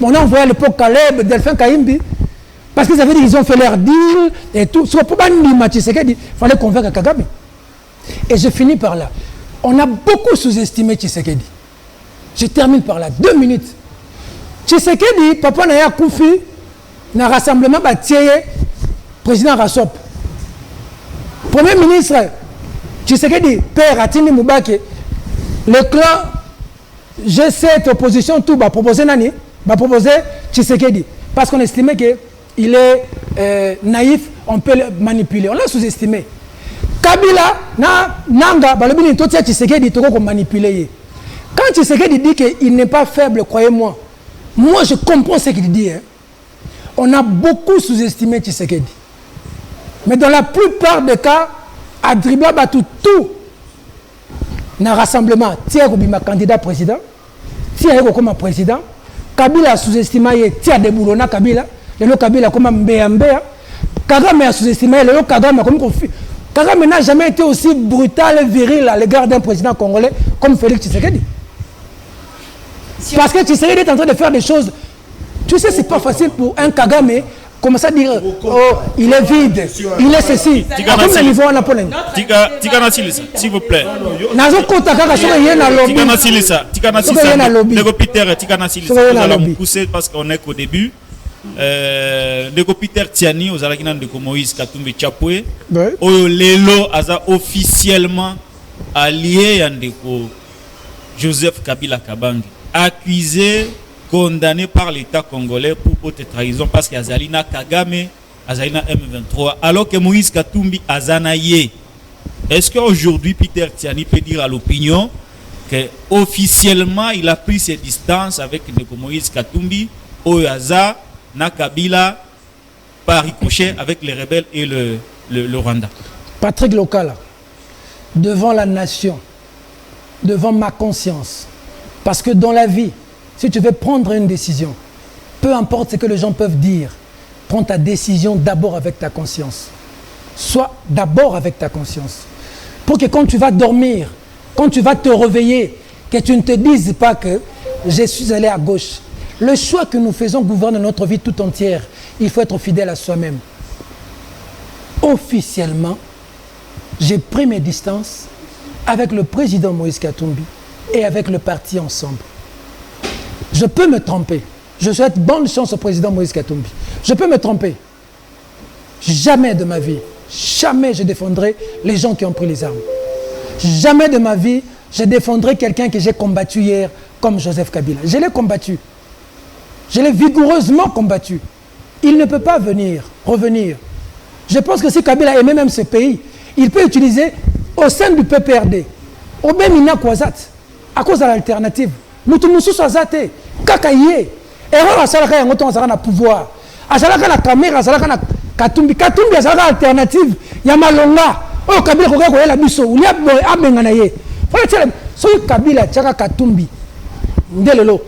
On a envoyé à l'époque Caleb, Delphin Kaimbi, parce qu'ils avaient dit qu'ils ont fait leur deal et tout. Sur le problème de Tshisekedi, il fallait convaincre Kagame. Et je finis par là. On a beaucoup sous-estimé Tshisekedi. Je termine par là. 2 minutes. Tshisekedi, papa Naya Koufi, dans le rassemblement Batieye, président Rassop. Premier ministre, Tshisekedi, père Atini Moubake, le clan G7, opposition, tout, va proposer Nani, va proposer Tshisekedi. Parce qu'on estimait qu'il est naïf, on peut le manipuler. On l'a sous-estimé. Kabila, Nanga, Balobini, tout ça, Tshisekedi, tout qu'on manipuler. Quand Tshisekedi dit qu'il n'est pas faible, croyez-moi, moi je comprends ce qu'il dit. Hein. On a beaucoup sous-estimé Tshisekedi. Mais dans la plupart des cas, à dribbler tout, dans le rassemblement, tiens, ma candidat président, tiens, comme président, Kabila sous-estimé, tiens, des boulons, Kabila, le Kabila comme Mbéambéa, Kagame a sous-estimé, le Kagame comme conflit. Kagame n'a jamais été aussi brutal et viril à l'égard d'un président congolais comme Félix Tshisekedi. Parce que Tshisekedi est en train de faire des choses. Tu sais, c'est pas facile pour un Kagame commencer à dire oh, il est vide, il est ceci. Comme le niveau en Pologne. Tika s'il vous plaît. Nazo kota kaka soka yena lobby. Tika na Nego Peter, Tika na Silisa. Nous allons pousser parce qu'on est qu'au début. Nego Peter Tiani aux Alakina de Moïse Katumbi Chapoué. Lelo aza officiellement allié à Ndeko Joseph Kabila Kabange, accusé, condamné par l'État congolais pour haute trahison parce qu'il y a Zalina Kagame, Azalina M23, alors que Moïse Katumbi Azanaye. Est-ce qu'aujourd'hui Peter Tiani peut dire à l'opinion que officiellement il a pris ses distances avec Moïse Katumbi, Oyaza, Nakabila, par ricochet avec les rebelles et le Rwanda? Patrick Lokala, devant la nation, devant ma conscience, parce que dans la vie, si tu veux prendre une décision, peu importe ce que les gens peuvent dire, prends ta décision d'abord avec ta conscience. Sois d'abord avec ta conscience. Pour que quand tu vas dormir, quand tu vas te réveiller, que tu ne te dises pas que je suis allé à gauche. Le choix que nous faisons gouverne notre vie tout entière. Il faut être fidèle à soi-même. Officiellement, j'ai pris mes distances avec le président Moïse Katumbi et avec le parti ensemble. Je peux me tromper. Je souhaite bonne chance au président Moïse Katumbi. Je peux me tromper. Jamais de ma vie, jamais je défendrai les gens qui ont pris les armes. Jamais de ma vie, je défendrai quelqu'un que j'ai combattu hier comme Joseph Kabila. Je l'ai combattu. Je l'ai vigoureusement combattu. Il ne peut pas revenir. Je pense que si Kabila aimait même ce pays, il peut utiliser au sein du PPRD, au même Ina Kwazat, à cause de l'alternative. Nous tous Azate, Kakaye, erreur à Salaka et Ngoton Azara na pouvoir. À Salaka la caméra, à Salaka na Katumbi. Katumbi à Salaka alternative, Yamalonga, oh Kabila Koga la Bisso, ou Lia Abenganaye. Voilà, so Kabila, Tchaka Katumbi, Ndelelo.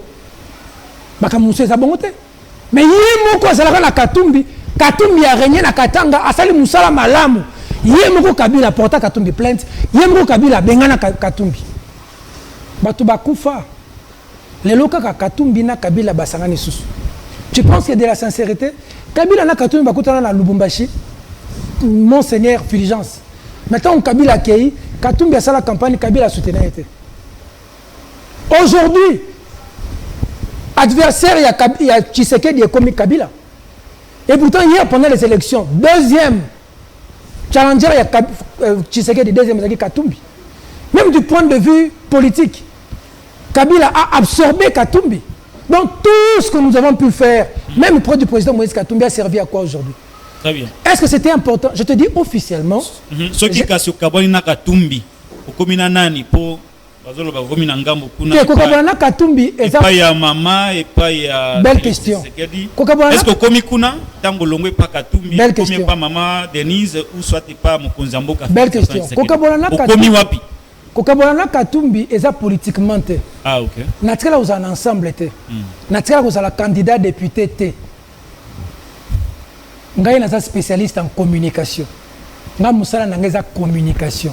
Bakamousé Zabongote. Mais Yemoko à Salaka na Katumbi, Katumbi a régné na Katanga, à Sali Moussala Malamu. Yemoko Kabila porta Katumbi plainte, Yemoko Kabila Bengana Katumbi. Batuba Koufa. Les locaux Katumbi na Kabila basangani susu. Tu penses que de la sincérité, Kabila na Katumbi bakutana na Lubumbashi, Monseigneur Fulgence. Maintenant Kabila Kei, Katumbi a sa la campagne, Kabila soutenu été. Aujourd'hui, adversaire il y a Tshisekedi et comme Kabila. Et pourtant hier pendant les élections, deuxième challenger il y a Tshisekedi, deuxième c'est Katumbi. Même du point de vue politique, Kabila a absorbé Katumbi. Donc tout ce que nous avons pu faire, même auprès du président Moïse Katumbi, a servi à quoi aujourd'hui? Très bien. Est-ce que c'était important? Je te dis officiellement. Ce qui est Kabali na Katumbi, au commun nani pour Katumbi et pas ya maman et pas ya. Belle question. Est-ce que komi kuna tango longwe pas Katumbi, komi pas maman Denise ou soit pas Mokonzambo Katumbi? Belle question. Komi wapi? Kokabolana Katumbi est politiquement. Ah ok. Naturel aux un ensemble té. Naturel aux la candidat député té. Ngai na spécialiste en communication. Nga musala na ngeza communication.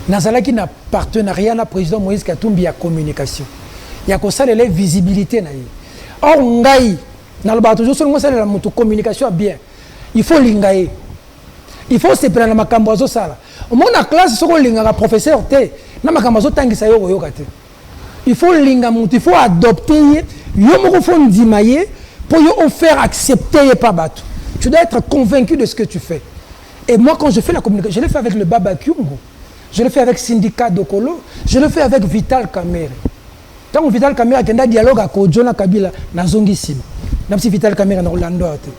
Nazala qui na partenariat na président Moïse Katumbi à communication. Ya ko sala les visibilité na yi. Or ngai na lo ba toujours sur ngo sala la mutu communication bien. Il faut lingaye. Il faut se prendre makambo zo sala. Au moins la classe soko linga professeur té na makambo zo tangisa yo yoka té. Il faut linga mutu, il faut adopter yo moko fo ndimaye pour yo faire accepter par bateau. Tu dois être convaincu de ce que tu fais. Et moi quand je fais la communication, je le fais avec le Baba Kyungo. Je le fais avec Syndicat Dokolo, je le fais avec Vital Kamerhe. Quand Vital Kamerhe a un dialogue avec Jona Kabila, na zongi sim. Même si Vital Kamerhe na Orlando ate.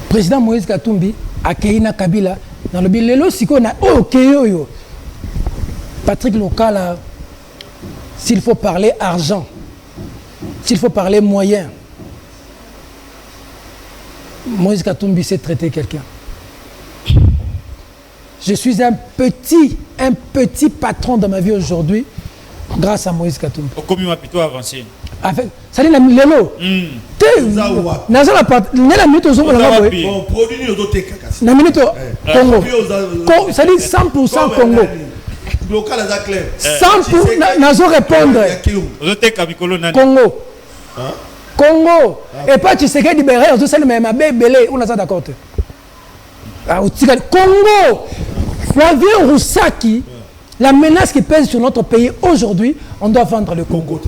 Président Moïse Katumbi a Keina Kabila dans le bilelo siko na okeyo. Patrick Lokala, s'il faut parler argent, s'il faut parler moyens, Moïse Katumbi sait traiter quelqu'un. Je suis un petit patron dans ma vie aujourd'hui grâce à Moïse Katumbi. Au commun plutôt avancé. Avec ça dit la lelo. Na ça la minute aux autres là bon produit aux autres na minute Congo. Ça dit 100% Congo. Local à clair. 100% na zo répondre. Congo. Congo. Et pas tu sais que libérer aux autres mais ma bébé on a ça d'accord. Congo. Flavien Roussaki, la menace qui pèse sur notre pays aujourd'hui, on doit vendre le Congo.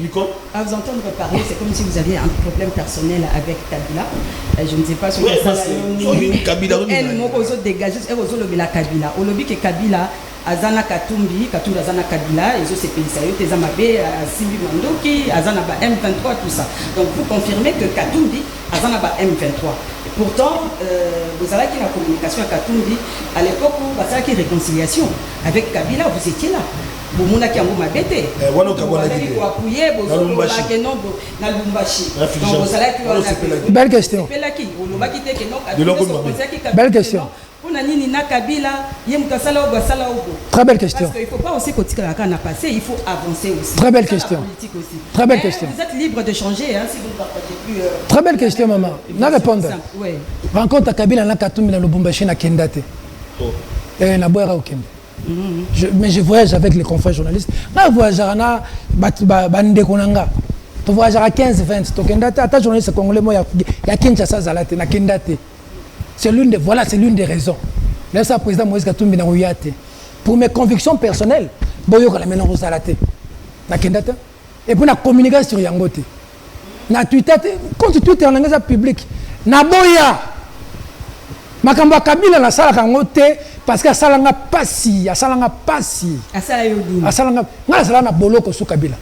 Nicole, à vous entendre parler, c'est comme si vous aviez un problème personnel avec Kabila. Je ne sais pas si vous avez dégagé Kabila. Au lobby que Kabila, Azana Katumbi Azana Kabila, et c'est pays sérieux, Tezamabe, Sylvie Mandoki, Azana M23, tout ça. Donc vous confirmez que Katumbi, Azana M23. Et pourtant, vous avez la communication à Katumbi, à l'époque où vous avez la réconciliation avec Kabila, vous étiez là. Vous avez dit que vous avez appuyé, vous avez belle question. Belle question. Très belle question. Parce qu'il ne faut pas aussi continuer à passer, il faut avancer aussi. Très belle question. Très belle question. Vous êtes libre de changer hein, si vous ne partagez plus. Très belle question, maman. Na répondre. Oui. Rencontre à Kabila na Katumbi na Lubumbashi na Kendate. Na boira au Kembe. Mais je voyage avec les confrères journalistes. Je voyage à Bandekonanga. Je voyage à 15-20. Tu journaliste congolais, il y a Kinshasa Zalate, na Kendate. C'est l'une des raisons. Laisse le président Moïse Katumbi na Ouyate. Pour mes convictions personnelles, boyo la mena Zalate. Na Kendate. Et pour la communication sur Yangote. Na Twitter, compte Twitter en langage public. Na boya. Makamba Kabila na sala kangote. Parce que ça n'a pas si, ça n'a pas si. Ça n'a boloko sous Kabila.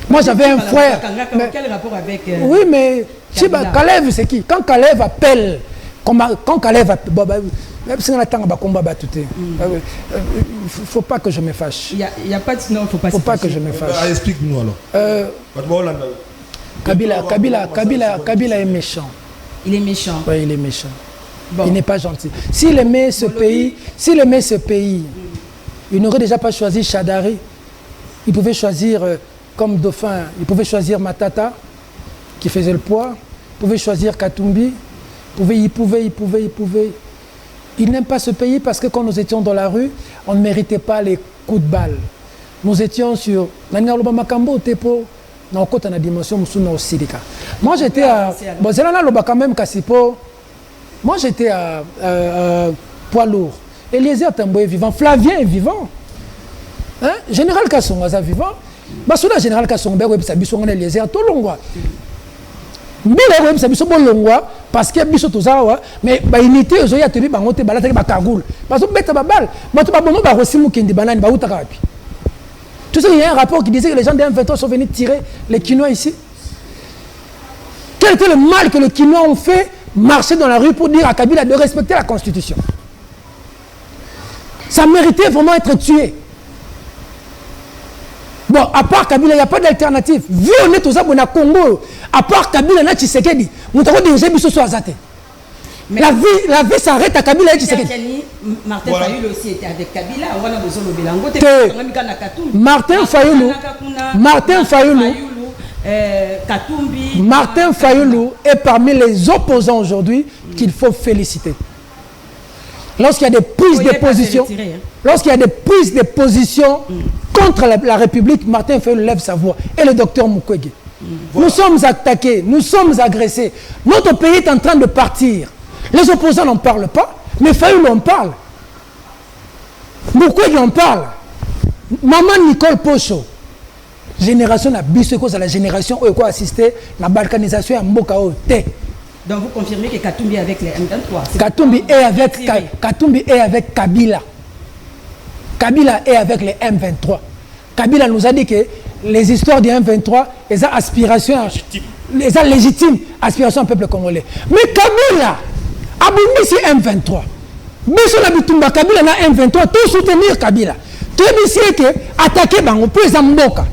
Moi j'avais un frère. Quel rapport avec oui, mais Kalev c'est qui? Quand Kalev appelle, quand Kalev appelle, il faut pas que je me fâche. Il n'y a pas de non, faut pas que je me fâche. Explique-nous alors. Kabila est méchant. Il est méchant. Oui, il est méchant. Bon. Il n'est pas gentil. S'il aimait ce pays, il n'aurait déjà pas choisi Chadari. Il pouvait choisir comme dauphin, il pouvait choisir Matata, qui faisait le poids. Il pouvait choisir Katumbi. Il pouvait. Il n'aime pas ce pays parce que quand nous étions dans la rue, on ne méritait pas les coups de balle. Nous étions sur Makambo Tepo, dans la dimension Moussuna au Sidika. Moi j'étais à. Bon, c'est là quand même Kassipo. Moi j'étais à poids lourd. Eliezer Tambo est vivant, Flavien est vivant. Hein? Général Kassonga est vivant. Basuna Général Kassonga est vivant, Eliezer Tolongwa. Mbila est vivant, Bolongwa, parce qu'il y a biso tozawa, mais unité aux oya tebi bangote balata ba kagoul. Parce que beta babal, bato babono ba rosimu kindi banani ba utakapi. Tu sais il y a un rapport qui disait que les gens des M23 sont venus tirer les Kinois ici. Quel était le mal que les Kinois ont fait? Marcher dans la rue pour dire à Kabila de respecter la Constitution. Ça méritait vraiment être tué. Bon, à part Kabila, il n'y a pas d'alternative. Vu on est aux abonnés à Congo, à part Kabila, na Tshisekedi, nous avons déjà vu ce soir Zate. La vie s'arrête à Kabila et Tshisekedi. Martin Fayoulou aussi était avec Kabila. Martin Fayoulou est parmi les opposants aujourd'hui qu'il faut féliciter. Lorsqu'il y a des prises de position, contre la République, Martin Fayoulou lève sa voix. Et le docteur Mukwege. Nous sommes attaqués, nous sommes agressés. Notre pays est en train de partir. Les opposants n'en parlent pas, mais Fayoulou en parle. Mukwege en parle. Maman Nicole Pocho. Génération na biso c'est la génération où quoi assister la balkanisation à Mboka Ote. Donc vous confirmez que Katumbi est avec les M23. Katumbi est avec Kabila. Kabila est avec les M23. Kabila nous a dit que les histoires des M23, les aspirations, les légitimes aspirations du peuple congolais. Mais Kabila a mis M23. Mais sur la bitumba Kabila na M23 tout soutenir Kabila. Tout est que attaquer Bango pour les Mboka.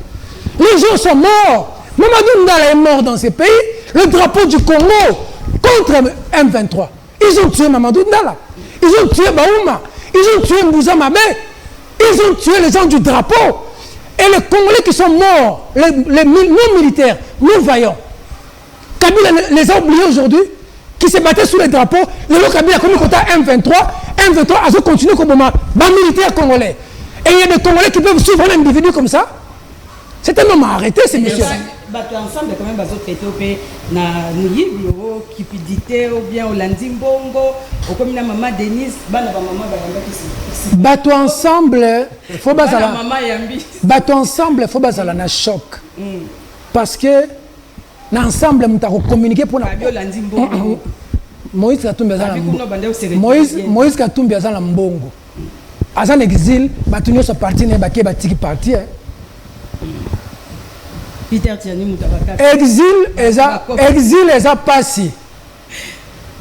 Les gens sont morts. Mamadou Ndala est mort dans ces pays. Le drapeau du Congo, contre M23. Ils ont tué Mamadou Ndala. Ils ont tué Baouma. Ils ont tué Mbouza Mabé. Ils ont tué les gens du drapeau. Et les Congolais qui sont morts, les non-militaires, nous vaillants. Kabila les a oubliés aujourd'hui, qui se battaient sous les drapeaux. Le Kabila a commis contre M23. M23 a continué comme un militaire congolais. Et il y a des Congolais qui peuvent suivre un individu comme ça. C'est un homme à arrêter, ces messieurs. Ensemble, quand même, ils ont traité na Niyibi, qui dictait ou bien au Landimbongo, au comme la maman Denise, maman bateau ensemble, faut bazala. Bateau ensemble, faut bazala na choc. Parce que l'ensemble, nous avons communiqué pour la. Moïse Katumbi azala Moïse Katumbi azala mbongo. Azan exil, batunyo sa parti ne baké batiki parti. Exil les a passés.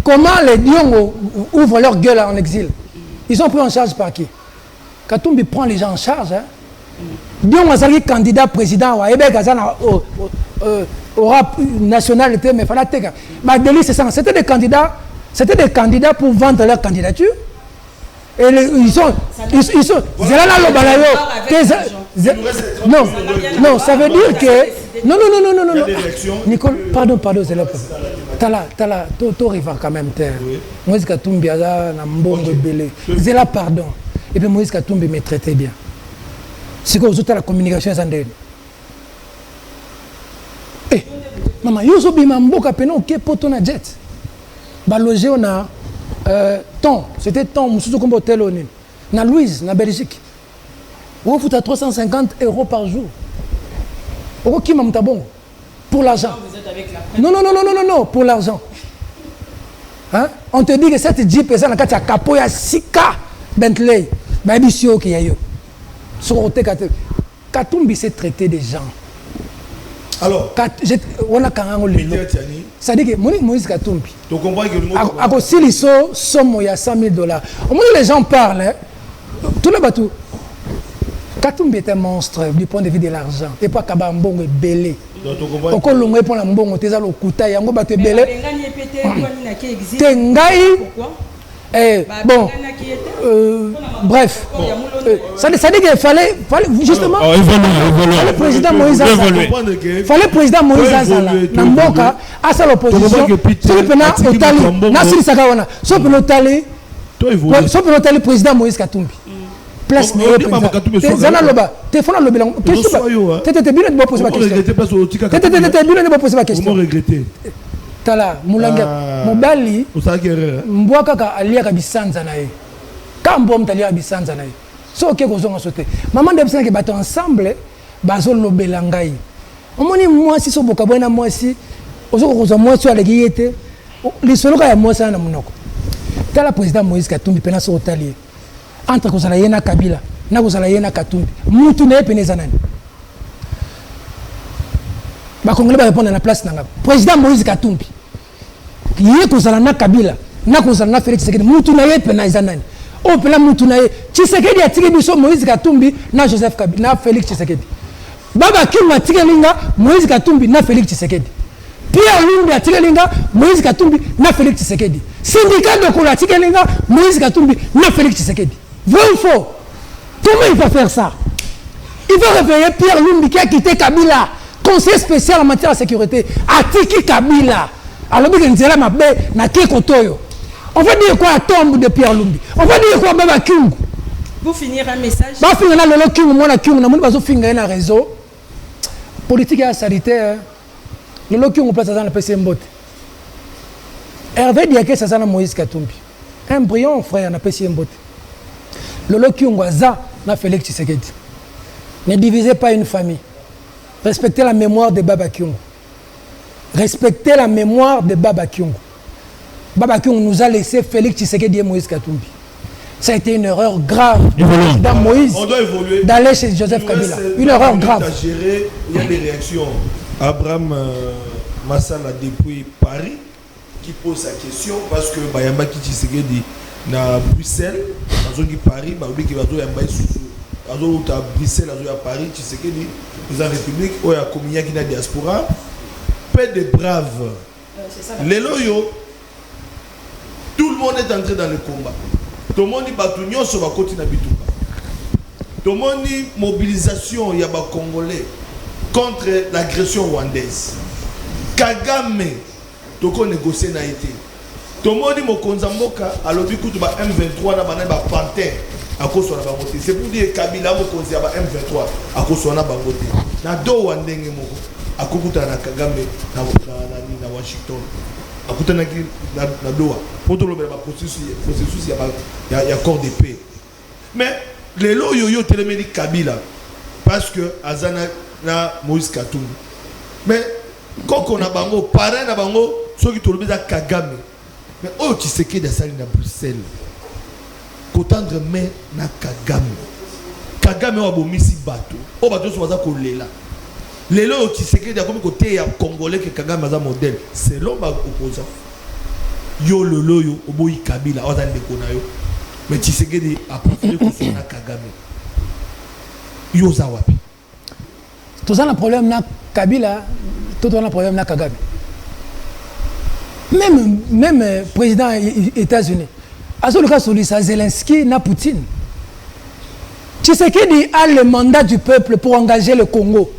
Comment les Diongo ouvrent leur gueule en exil? Ils sont pris en charge par qui? Katumbi prend les gens en charge. Diongo est candidat président au rap national, mais c'était des candidats pour vendre leur candidature. Et ils sont non, ça veut dire que non. Nicole, pardon, c'est là. Tala, to riva quand même terre. Moïse Katumbi a na mbongo belé. C'est là pardon. Et puis Moïse Katumbi me traitait bien. C'est que vous la communication sans eh, maman, yo bi mamboka pena OK poto na jet. Ba logé on a temps, c'était temps, nous comme hôtel na Louise, na Belgique. On fout à 350 € par jour. On qui m'a bon pour l'argent. Non, pour l'argent. Hein? On te dit que cette Jeep est dans la capo ya Sika Bentley. Bah bisio qui y a eu. Sur côté Katumbi s'est traité des gens. Alors, on a quand même ça dit que Moïse Katumbi. Tu comprends que le mot à cause il somme ya 100 000 $. Au moins les gens parlent hein. Tout le bateau. Katumbi est un monstre du point de vue de l'argent. Et pas Kabambongo est belé. Au Colombo pour la mbongo t'es à l'okuta yango bateau belé. Tengai. Bon, bref, ça dit qu'il fallait justement, le président Moïse fallait président Moïse Azala, Namboka, à sa l'opposition, sur le Otali, Nassir Sagawana, sur le Otali, président Moïse Katumbi. Place mais Zana Loba, téléphone Loba, t'étais bien de poser ma question. Tala mulanga mobali mbwa kaka alia kabisanza na ye kambo mtalia bisanza na ye so ke kozonga sote maman de bisana ke bato ensemble bazo lobela ngai omoni mwasi so boka bwana mwasi ozoko kozwa mwasi aleki yete lisoloka ya mwasi na munoko tala président Moïse Katumbi pena so otali entre kozala yena Kabila na kozala yena Katumbi mutu na peneza nani ba Congolais ba répondre na place nanga président Moïse Katumbi yé kozala na Kabila na kozala na Félix Tshisekedi mutu na ye pena izanani o pela mutu na ye Tshisekedi atiki biso Moïse Katumbi na Joseph Kabila na Félix Tshisekedi baba Kim atiki linga Moïse Katumbi na Félix Tshisekedi Pierre Lumbi atiki linga Moïse Katumbi na Félix Tshisekedi syndicat de Kola atiki linga Moïse Katumbi na Félix Tshisekedi vrai ou faux? Comment il va faire ça? Il va réveiller Pierre Lumbi qui a quitté Kabila, conseiller spécial en matière de sécurité, Atiki Kabila. Alors, on va dire quoi à tombe de Pierre Lumbi? On va dire quoi à Baba King? Vous finir un message? Bah, finir là, le King, moi, la King, on a pas finir un réseau. Politique et sanitaire, le King, on place dans le PC Mbote. Hervé Diaké, ça, c'est Moïse Katumbi. Un brillant frère, on a PC Mbote. Le King, on a Félix Tshisekedi. Ne divisez pas une famille. Respectez la mémoire de Baba Kyungu. Respectez la mémoire de Baba Kyungu. Baba Kyungu nous a laissé Félix Tshisekedi et Moïse Katumbi. Ça a été une erreur grave dans Moïse d'aller chez Joseph Kabila. Une erreur grave. Il y a des réactions. Abraham Massala depuis Paris qui pose sa question parce que Bayamba Tshisekedi na Bruxelles, dans Paris, qui va à Bruxelles, à Paris, Tshisekedi, dans la République, où il y a communiqué qui na diaspora, paix de braves. Les loyaux, monde est entré dans le combat. Tout le monde dit que nous sommes côté na bituka. Tout le monde dit mobilisation ya ba Congolais contre l'agression rwandaise. Kagame toko négocier na été. Tout le monde dit mokonza mboka alobi kutu ba M23 na bana ba pantin akoso na bangote. C'est pour dire Kabila mokonzi ba M23 akoso na bangote. Na do wandenge moko akokuta na Kagame na Washington. Akutana ki na doa. Pour le processus il y a accord de paix. Mais les lois yo télémédi Kabila parce que azana na Moïse Katumbi. Mais quand on a bango parrain na bango ceux qui tolobi za Kagame. Mais oh tu sais que dans salle na Bruxelles. Kotandre main na Kagame. Kagame wa bomisi bato. O bato so baza kolela. Lelo tu sais que comme côté ya Congolais que Kagame za modèle. C'est l'homme opposant. Yo lolo yo oboyi Kabila oza ndeko na yo. Mais tu sais que a préféré que ce soit Kagame. Yo za wapi. Tout ça, le problème na Kabila, tout le problème na Kagame. Même président des États-Unis, à ce cas sur Zelensky na Poutine. Tshisekedi a le mandat du peuple pour engager le Congo.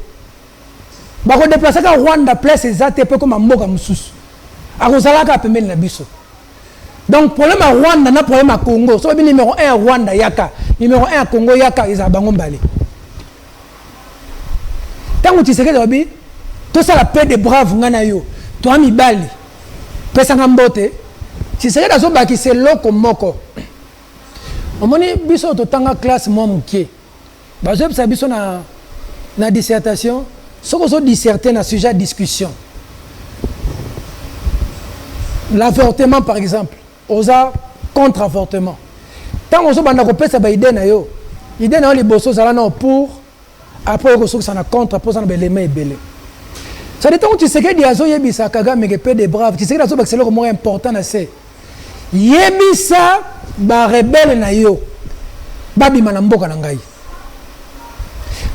Bako déplacer ka Rwanda place les ATP comme Mboka Mususu. Akozala ka pemeli na biso. Donc problème à Rwanda na problème à Congo. So bi numéro 1 à Rwanda yaka, numéro 1 à Congo yaka ils a bango mbali. Tant que tu sais que Robi, tout ça la paix des braves ngana yo. Toi mi bali. Pesa ngambote. Tu sais que dans baki c'est loko moko. On moni biso to tanga classe moi mukie. Ba je sa biso na dissertation, ce qu'on disserter na sujet de discussion. L'avortement par exemple, osa contre avortement. Tant on so banda ko pesa ba idée na yo. Idée na li bosso sala na pour après on ça na contre après ça na belema ebele. Ça dépend où tu sais que diazo yebisa Kagame que peu de braves, tu sais que c'est le moins important na c'est. Yebisa ba rebelle na yo. Babi manamboka na ngai.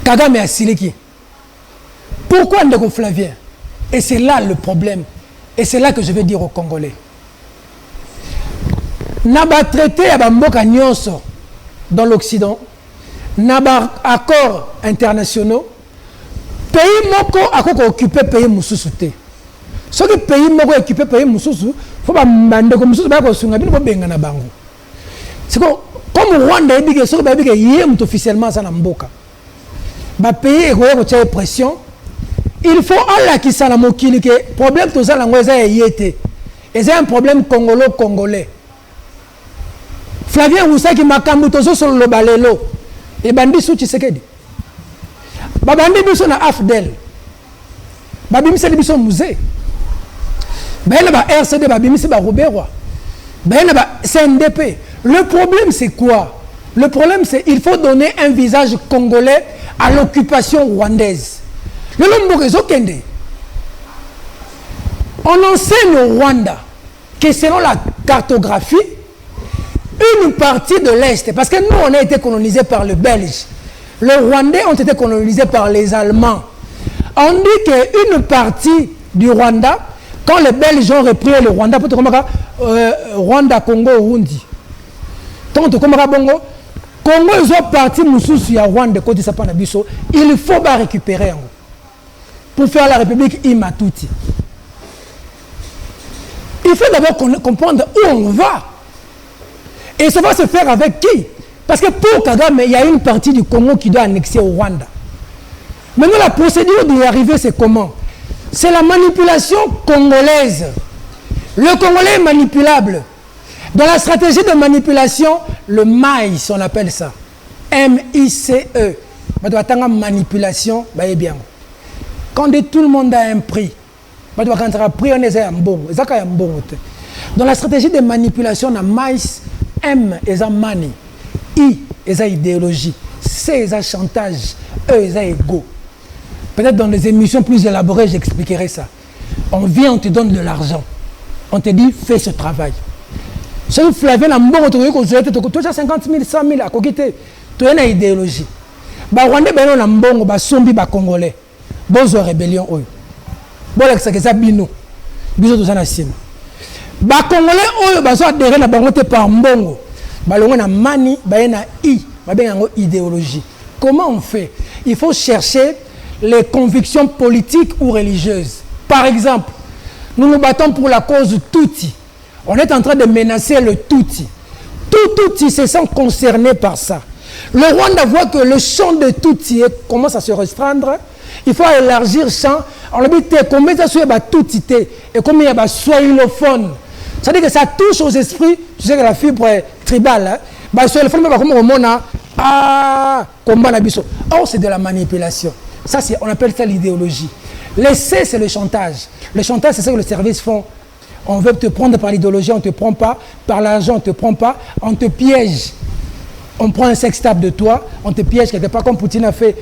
Kagame a siliki. Pourquoi ndeko Flavien? Et c'est là le problème. Et c'est là que je vais dire aux Congolais. Naba traité à Bamboka Nyonso dans l'Occident, naba accords internationaux, pays moko akoko occupé pays mususu te. Ce qui pays moko occupé pays mususu, faut ba mandeko mususu ba ko sunga bino benga na bango. C'est comme Rwanda ebike so ba ebike yem officiellement ça na mboka. Ba pays ko ko tia pression. Il faut alla ki sala mokili ke problème to ça la ngoza yete. Et c'est un problème congolais. Flavien Roussaki makambu tozo sur le balelo. Et bandi sou Tshisekedi. Babandi biso na AFDEL. Babimisi biso musée. Baena ba RCD babimisi ba Roberwa. Baena ba CNDP. Le problème c'est quoi? Le problème c'est il faut donner un visage congolais à l'occupation rwandaise. Le Lombo Kende. On enseigne au Rwanda que selon la cartographie, une partie de l'Est, parce que nous on a été colonisés par les Belges, les Rwandais ont été colonisés par les Allemands. On dit qu'une partie du Rwanda, quand les Belges ont repris le Rwanda, pour Rwanda, Congo, Rundi, tant que Bongo, Congo ils ont parti Moussous à Rwanda, côté Sapanabiso, il faut pas récupérer pour faire la République Imatuti. Il faut d'abord comprendre où on va. Et ça va se faire avec qui? Parce que pour Kagame, il y a une partie du Congo qui doit annexer au Rwanda. Maintenant, la procédure d'y arriver, c'est comment? C'est la manipulation congolaise. Le Congolais est manipulable. Dans la stratégie de manipulation, le maïs, on appelle ça. M-I-C-E. Manipulation, bien. Quand tout le monde a un prix, dans la stratégie de manipulation, on a maïs, M est un money, I est une idéologie, C est un chantage, E est un ego. Peut-être dans des émissions plus élaborées, j'expliquerai ça. On vient, on te donne de l'argent. On te dit, fais ce travail. Si vous Flavien, tu as 50 000, 100 000 à côté, tu as une idéologie. Rwanda, tu as un sombi congolais. Bonjour rébellion. Bon, c'est ça, bino. Bisous, tout ça, ba congolais oyo bazo adhérer na bango te par mbongo balongo na mani ba na i ba benga idéologie. Comment on fait? Il faut chercher les convictions politiques ou religieuses. Par exemple, nous nous battons pour la cause Tutsi. On est en train de menacer le Tutsi. Tout Tutsi se sent concerné par ça. Le Rwanda voit que le champ de Tutsi commence à se restreindre. Il faut élargir le champ. On a dit combien ça soit Tutsi et combien il y a swahiliphone. C'est-à-dire que ça touche aux esprits. Tu sais que la fibre tribale, swahiliphone, combat la biso. Or, c'est de la manipulation. Ça, on appelle ça l'idéologie. Le C, c'est le chantage. Le chantage, c'est ce que les services font. On veut te prendre par l'idéologie, on ne te prend pas. Par l'argent, on ne te prend pas. On te piège. On prend un sextape de toi, on te piège quelque part comme Poutine a fait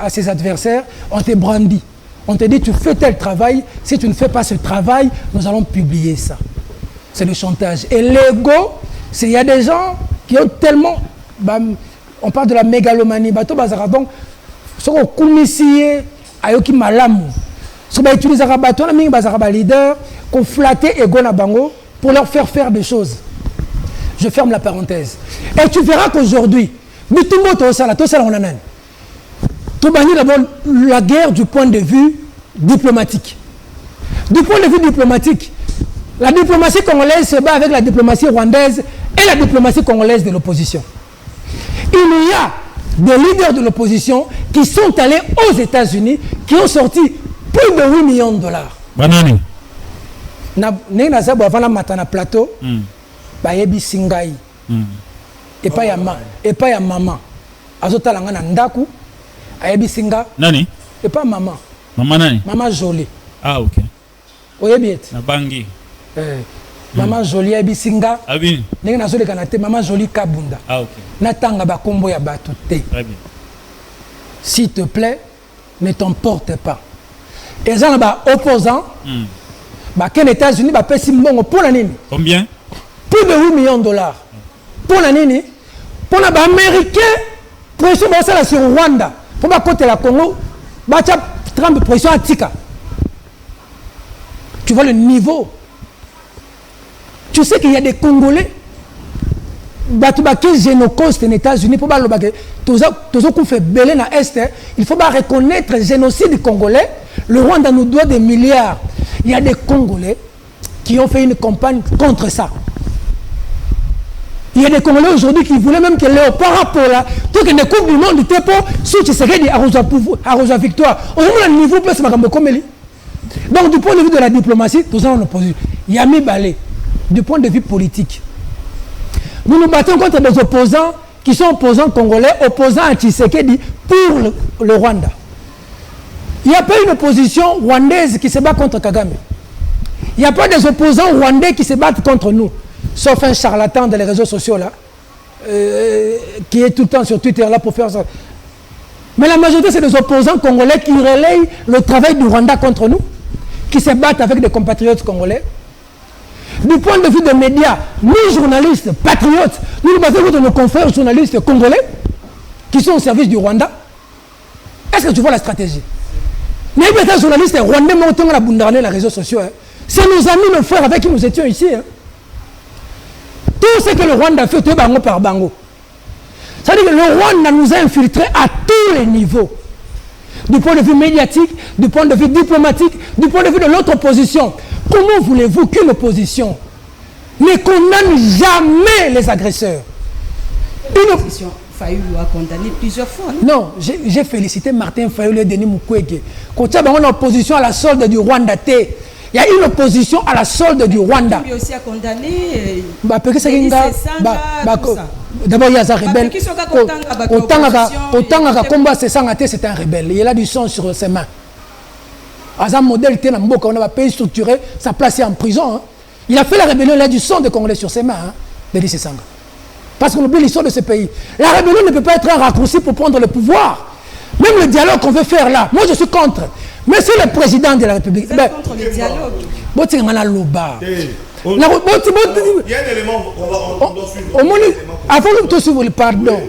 à ses adversaires, on te brandit. On te dit, tu fais tel travail, si tu ne fais pas ce travail, nous allons publier ça. C'est le chantage. Et l'ego, il y a des gens qui ont tellement... on parle de la mégalomanie. Donc, ce qu'on commissie, ayoki malamu. Ce qu'on utilise les leaders, qu'on flatte ego na bango pour leur faire des choses. Je ferme la parenthèse. Et tu verras qu'aujourd'hui, tout d'abord la guerre du point de vue diplomatique. Du point de vue diplomatique, la diplomatie congolaise se bat avec la diplomatie rwandaise et la diplomatie congolaise de l'opposition. Il y a des leaders de l'opposition qui sont allés aux États-Unis, qui ont sorti plus de 8 millions de dollars. Banani. Na plateau. Bayebi singai et pas ya maman azotala nga na ndaku ayebi singa nani et pas maman nani maman jolie OK oyebi et na bangi maman jolie ayebi singa abi ndenge nazoleka na te maman jolie kabunda OK na tanga ba kombo ya bato te très bien s'il te plaît ne t'emporte pas et ça ba opposant ba ken États-Unis ba pesi mbongo pour la nini combien plus de 8 millions de dollars. Pour la Nini, pour les Américains, pression sur Rwanda, pour la côté de la Congo, Trump pression à Tika. Tu vois le niveau. Tu sais qu'il y a des Congolais, qui génocostent aux États-Unis, pour que tout ça fait belé dans l'Est, il faut reconnaître le génocide congolais. Le Rwanda nous doit des milliards. Il y a des Congolais qui ont fait une campagne contre ça. Il y a des Congolais aujourd'hui qui voulaient même que Léopard Pola, tout que les coupes du monde du Tepo, sous Tshisekedi à Rosa Victoire. Au moins, le niveau peut se faire comme lui. Donc, du point de vue de la diplomatie, nous allons l'opposer. Yami Balé, du point de vue politique. Nous nous battons contre des opposants qui sont opposants congolais, opposants à Tshisekedi pour le Rwanda. Il n'y a pas une opposition rwandaise qui se bat contre Kagame. Il n'y a pas des opposants rwandais qui se battent contre nous. Sauf un charlatan dans les réseaux sociaux là, qui est tout le temps sur Twitter là pour faire ça. Mais la majorité, c'est des opposants congolais qui relayent le travail du Rwanda contre nous, qui se battent avec des compatriotes congolais. Du point de vue des médias, nous journalistes, patriotes, nous nous battons contre nos confrères journalistes congolais qui sont au service du Rwanda. Est-ce que tu vois la stratégie? Mais les journalistes rwandais montent dans les réseaux sociaux. C'est nos amis, nos frères avec qui nous étions ici. Tout ce que le Rwanda fait, tout bango par bango. C'est-à-dire que le Rwanda nous a infiltrés à tous les niveaux. Du point de vue médiatique, du point de vue diplomatique, du point de vue de l'autre opposition. Comment voulez-vous qu'une opposition ne condamne jamais les agresseurs? Une opposition Fayulu a condamné plusieurs fois. Non, j'ai félicité Martin Fayulu et Denis Mukwege. Quand il y a une opposition à la solde du Rwanda, il y a une opposition à la solde du Rwanda. Lui aussi a condamné. D'abord, il y a un rebelle. Autant que combat c'est un rebelle. Il a du sang sur ses mains. À un modèle, on a un pays structuré, sa place est en prison. Hein. Il a fait la rébellion, il a du sang de Congolais sur ses mains. Hein, Denis Sesanga. Parce qu'on oublie l'histoire de ce pays. La rébellion ne peut pas être un raccourci pour prendre le pouvoir. Même le dialogue qu'on veut faire là, moi je suis contre. Mais c'est le président de la République. Vous êtes contre le dialogue. Il y a un élément, on doit suivre. Avant de suivre le pardon,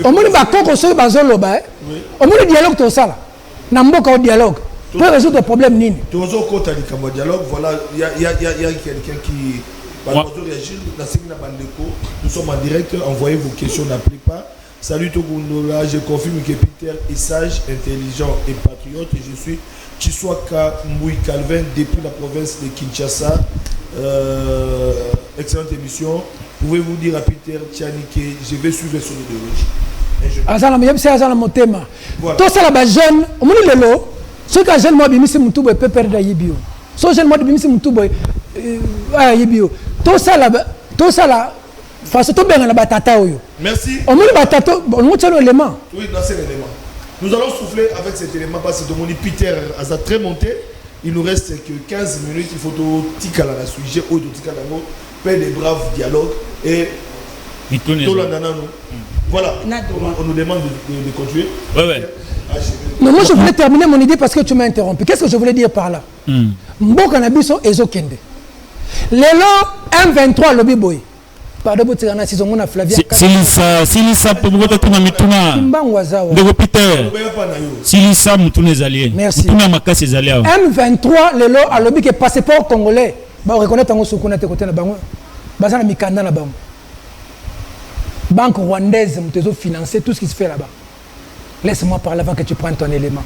on m'a dit qu'on se base sur le dialogue, tout ça. On n'a pas de dialogue. Pour résoudre le problème. Toujours quand tu as dit dialogue, voilà, il y a quelqu'un qui réagir. Nous sommes en direct. Envoyez vos questions, n'appelez pas. Salut Togundola, je confirme que Peter est sage, intelligent et patriote. Et je suis Chiswaka Mouy Calvin depuis la province de Kinshasa. Excellente émission. Pouvez-vous dire à Peter Tiani que je vais suivre son idéologie? Azala Azala Motema. Tout ça là-bas jeune, au moins le lot. Ce que jeune moi bimisi mutubo peut perdre Yibio. Ce jeune moi bimisi mutubo Yibio. Tout ça là, face tout bien là-bas tata oyo. Merci. Au moins batata, on monte un élément. Oui, dans cet élément. Nous allons souffler avec cet élément parce que mon Peter a très monté. Il nous reste que 15 minutes. Il faut tout tika la sujet ou tout tika la mot. Faire des braves dialogues et voilà, on nous demande de continuer. Ouais. Non, moi je voulais terminer mon idée parce que tu m'as interrompu. Qu'est-ce que je voulais dire par là? Mboka na biso ezokende. Lelo M23 lobby boy. Pardon pour tirana si on a Flavia. Silisa pour vous tuna mituna. Ndeko Peter. Silisa mutune zalié. Mutuna makasi zalié. M23 lelo a lobby que passeport congolais. Ba reconnaître ngo sokona te côté na bango. Bazana mikanda na bango. Banque rwandaise mutezo financer tout ce qui se fait là-bas. Laisse-moi parler avant que tu prennes ton élément.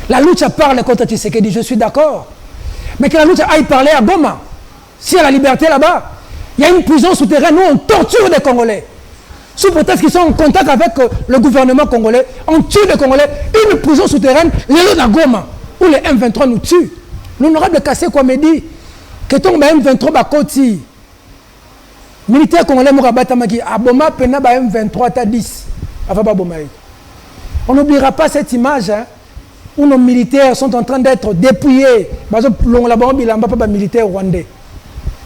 La lutte parle contre Tshisekedi, je suis d'accord. Mais que la lutte aille parler à Goma. Si y a la liberté là-bas, il y a une prison souterraine où on torture des Congolais. Sous prétexte qu'ils sont en contact avec le gouvernement congolais, on tue des Congolais. Une prison souterraine, les à Goma, où les M23 nous tuent. L'honorable Kassé Kwamedi, que ton M23 bakoti. Militaire congolais Mourabatamaki, Aboma Pena M23 ta 10. On n'oubliera pas cette image hein, où nos militaires sont en train d'être dépouillés. Militaire rwandais.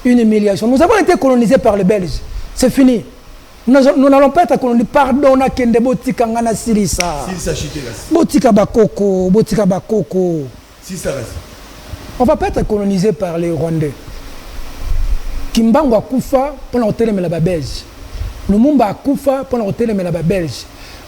Une humiliation. Nous avons été colonisés par les Belges. C'est fini. Nous n'allons pas être colonisés. Pardon, Kende Botika Ngana Silisa. Botika Bakoko. Botika Bakoko. On ne va pas être colonisés par les Rwandais. Kimbango Akufa pour l'hôtel mais la Belge. Lumumba Akufa pour l'hôtel mais la Belge.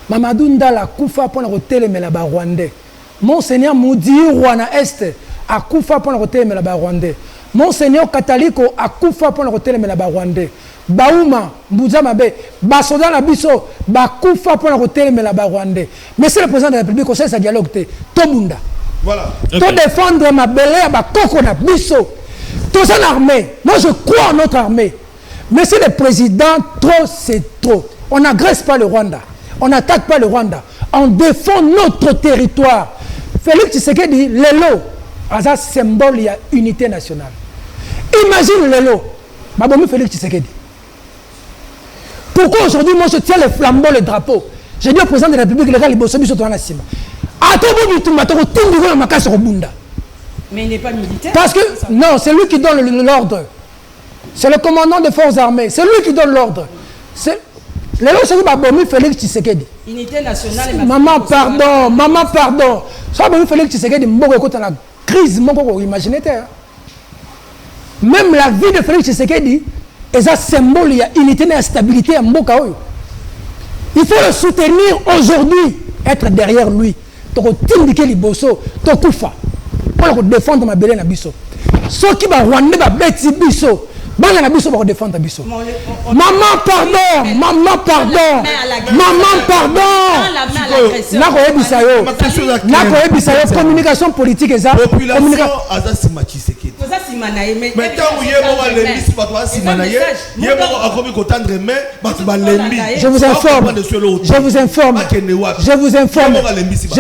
Mamadou Ndala Akufa pour l'hôtel mais la Rwandais. Monseigneur Moudi Rwanda Est Akufa pour l'hôtel mais la Rwandais. Monseigneur Kataliko Akufa pour l'hôtel mais la Rwandais. Baouma Mbuzamabe Basoda Nabiso Bakufa pour l'hôtel mais la Rwandais. Monsieur le président de la République, conseil sa dialogue Tobunda. Voilà. To défendre ma belle à Bakoko na Biso. Tous en armée, moi je crois en notre armée. Mais c'est le président, trop c'est trop. On n'agresse pas le Rwanda, on n'attaque pas le Rwanda, on défend notre territoire. Félix Tshisekedi, Lelo, c'est un symbole, il y a unité nationale. Imagine Lelo, Mabomi Félix Tshisekedi. Pourquoi aujourd'hui moi je tiens le flambeau, le drapeau? J'ai dit au président de la République, le gars, il bosse sur toi, Nassima. Mais il n'est pas militaire. Parce que, non, c'est lui qui donne l'ordre. C'est le commandant des forces armées. C'est lui qui donne l'ordre. Les gens sont Babomi Félix Tshisekedi. Unité nationale. Maman, pardon. Soit Babomi Félix Tshisekedi, écoute la crise, imaginez. Même la vie de Félix Tshisekedi est un symbole, il y a unité et stabilité à Mboka. Il faut le soutenir aujourd'hui, être derrière lui. Pour défendre ma belle Nabiso. Ceux qui vont rwandais va bêti biso. Bana Nabiso va défendre Biso. Maman pardon. Nako ebisayo communication politique et ça. Population azasima Tshisekedi. Mais tant où je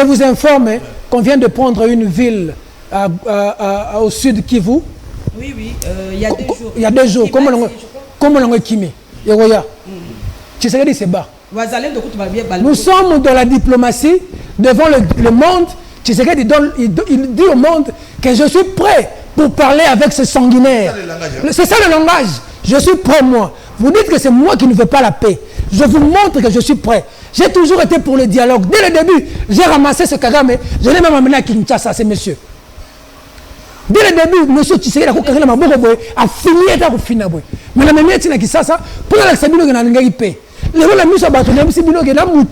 vous informe qu'on vient de prendre une ville au sud Kivu. Oui, il y a 2 jours. Il y a 2 jours. Comment on a Kimi? Tshisekedi c'est bas. Nous sommes dans la diplomatie devant le monde. Tshisekedi il dit au monde que je suis prêt pour parler avec ce sanguinaire. C'est ça le langage. Je suis prêt, moi. Vous dites que c'est moi qui ne veux pas la paix. Je vous montre que je suis prêt. J'ai toujours été pour le dialogue. Dès le début, j'ai ramassé ce Kagame. Je l'ai même amené à Kinshasa, ces messieurs. Dès le début, monsieur Tshisekedi a fini à finir. Mais la même chose qui ça, pour la Sabino qui n'a pas paix. Les gens qui ont battu, les gens qui ont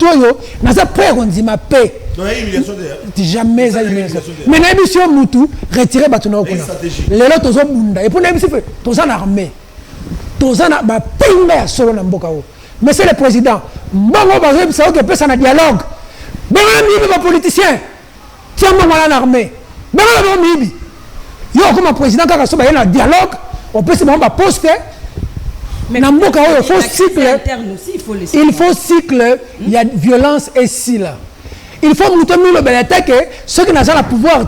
prêt à ma paix. Jamais ça. Mais les gens qui ont retiré les gens qui ont et pour les gens qui ont armé. tozana ba pinga ya solo na mboka o. Monsieur le président, mbongo bazo bisa que pesa na dialogue. Bango ba politicien. Tiens mbongo na l'armée. Bango mibi. Yo comme président kaka so ba na dialogue, on peut se ba poste. Mais na mboka o faut cycle. Il faut cycle, il y a violence et si là. Il faut monter le belete que ceux qui n'ont pas le pouvoir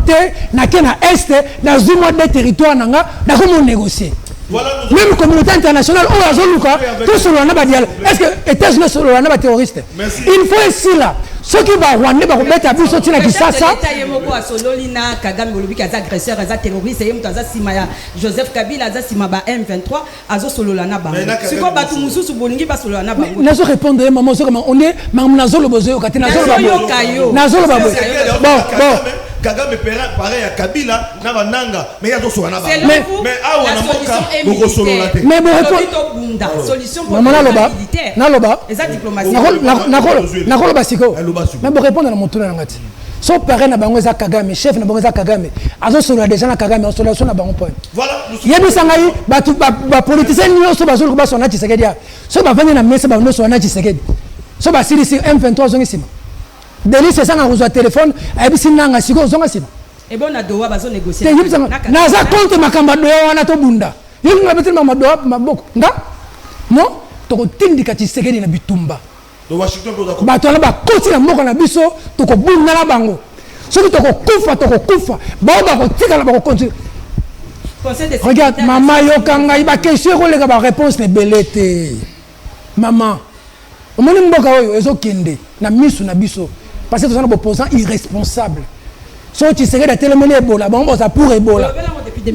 na kena est dans une mois de territoire nanga na comment négocier. Même la communauté internationale, oh, Azoluka, tout sur le dialogue. Est-ce que États-Unis sur le terroriste? Il faut ici là. Ceux qui vont rwandais vont mettre à bout sortir la Kisasa. Joseph Kabila Simaba M23 Azo Sololana Ba. C'est quoi Batu Mususu Bolingi ba Sololana Ba. Nazo répondre maman on est Nazolo Bozo Kati Nazolo Babo. Nazolo Babo. Bon. Kagame pareil à Kabila na bananga mais ya doso wana ba. Mais awa na moka boko solo la te. Mais bon répondre solution pour militaire. Naloba. Eza diplomatie. Nakolo basiko. Mais bon répondre na motuna ngati. So paré na bango za Kagame, chef na bango za Kagame. Azo solo déjà na Kagame, solo na bango point. Voilà. Yebi sangai ba politicien nyonso bazolo ba sona Tshisekedi. So ba vendre na mesa ba no sona Tshisekedi. So ba sirisi M23 zongisima. Denis c'est ça on reçoit téléphone ayebisi nanga siko zonga sima et bon na doa bazo négocier naza compte makamba doa wana to bunda yinga ngabetel madoa maboko nga non to tindika Tshisekedi na bitumba do Washington do d'accord ba to na ba koti na moko na biso to ko bunda na bango soki to ko kufa ba ko tika na ba ko continue. Regarde maman yo kanga iba question ko lega ba réponse ne belete maman o moni mboka oyo ezokende na misu na biso. Parce que nous sommes opposants irresponsables. Si tu serais de tellement Ebola, bon, ça pour Ebola. Il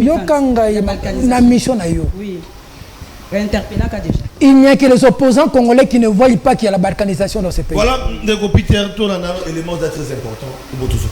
n'y a que les opposants congolais qui ne voient pas qu'il y a la balkanisation dans ces pays. Voilà, Peter, tout un élément très important pour tout ça.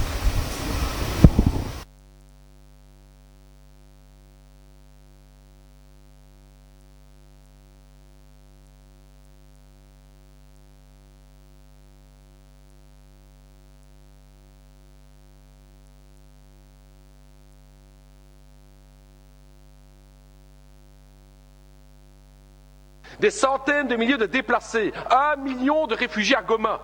Des centaines de milliers de déplacés, 1 million de réfugiés à Goma.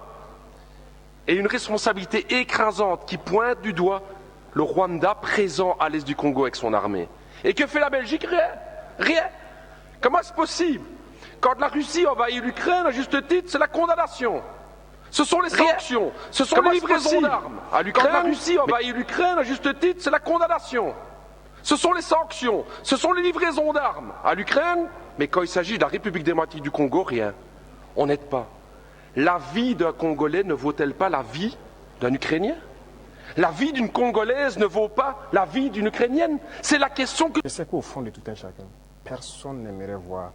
Et une responsabilité écrasante qui pointe du doigt le Rwanda présent à l'est du Congo avec son armée. Et que fait la Belgique? Rien. Comment est-ce possible? Quand la Russie envahit l'Ukraine, à juste titre, c'est la condamnation. Ce sont les sanctions, ce sont les livraisons d'armes à l'Ukraine. Quand la Russie envahit l'Ukraine, à juste titre, c'est la condamnation. Ce sont les sanctions, ce sont les livraisons d'armes à l'Ukraine. Mais quand il s'agit de la République démocratique du Congo, rien. On n'aide pas. La vie d'un Congolais ne vaut-elle pas la vie d'un Ukrainien? La vie d'une Congolaise ne vaut pas la vie d'une Ukrainienne? C'est la question que... Je sais qu'au fond de tout un chacun, personne n'aimerait voir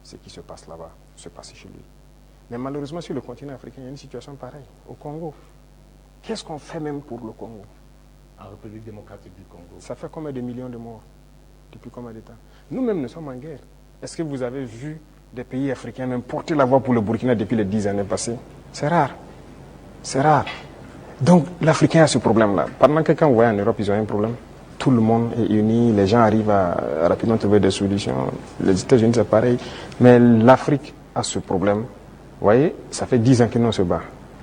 ce qui se passe là-bas, se passer chez lui. Mais malheureusement, sur le continent africain, il y a une situation pareille. Au Congo, qu'est-ce qu'on fait même pour le Congo? En République démocratique du Congo. Ça fait combien de millions de morts? Depuis combien de temps? Nous-mêmes, nous sommes en guerre. Est-ce que vous avez vu des pays africains même porter la voix pour le Burkina depuis les 10 années passées? C'est rare. C'est rare. Donc l'Africain a ce problème-là. Pendant que quand vous voyez en Europe, ils ont un problème. Tout le monde est uni, les gens arrivent à rapidement trouver des solutions. Les États-Unis, c'est pareil. Mais l'Afrique a ce problème. Vous voyez, ça fait 10 ans que nous on se bat.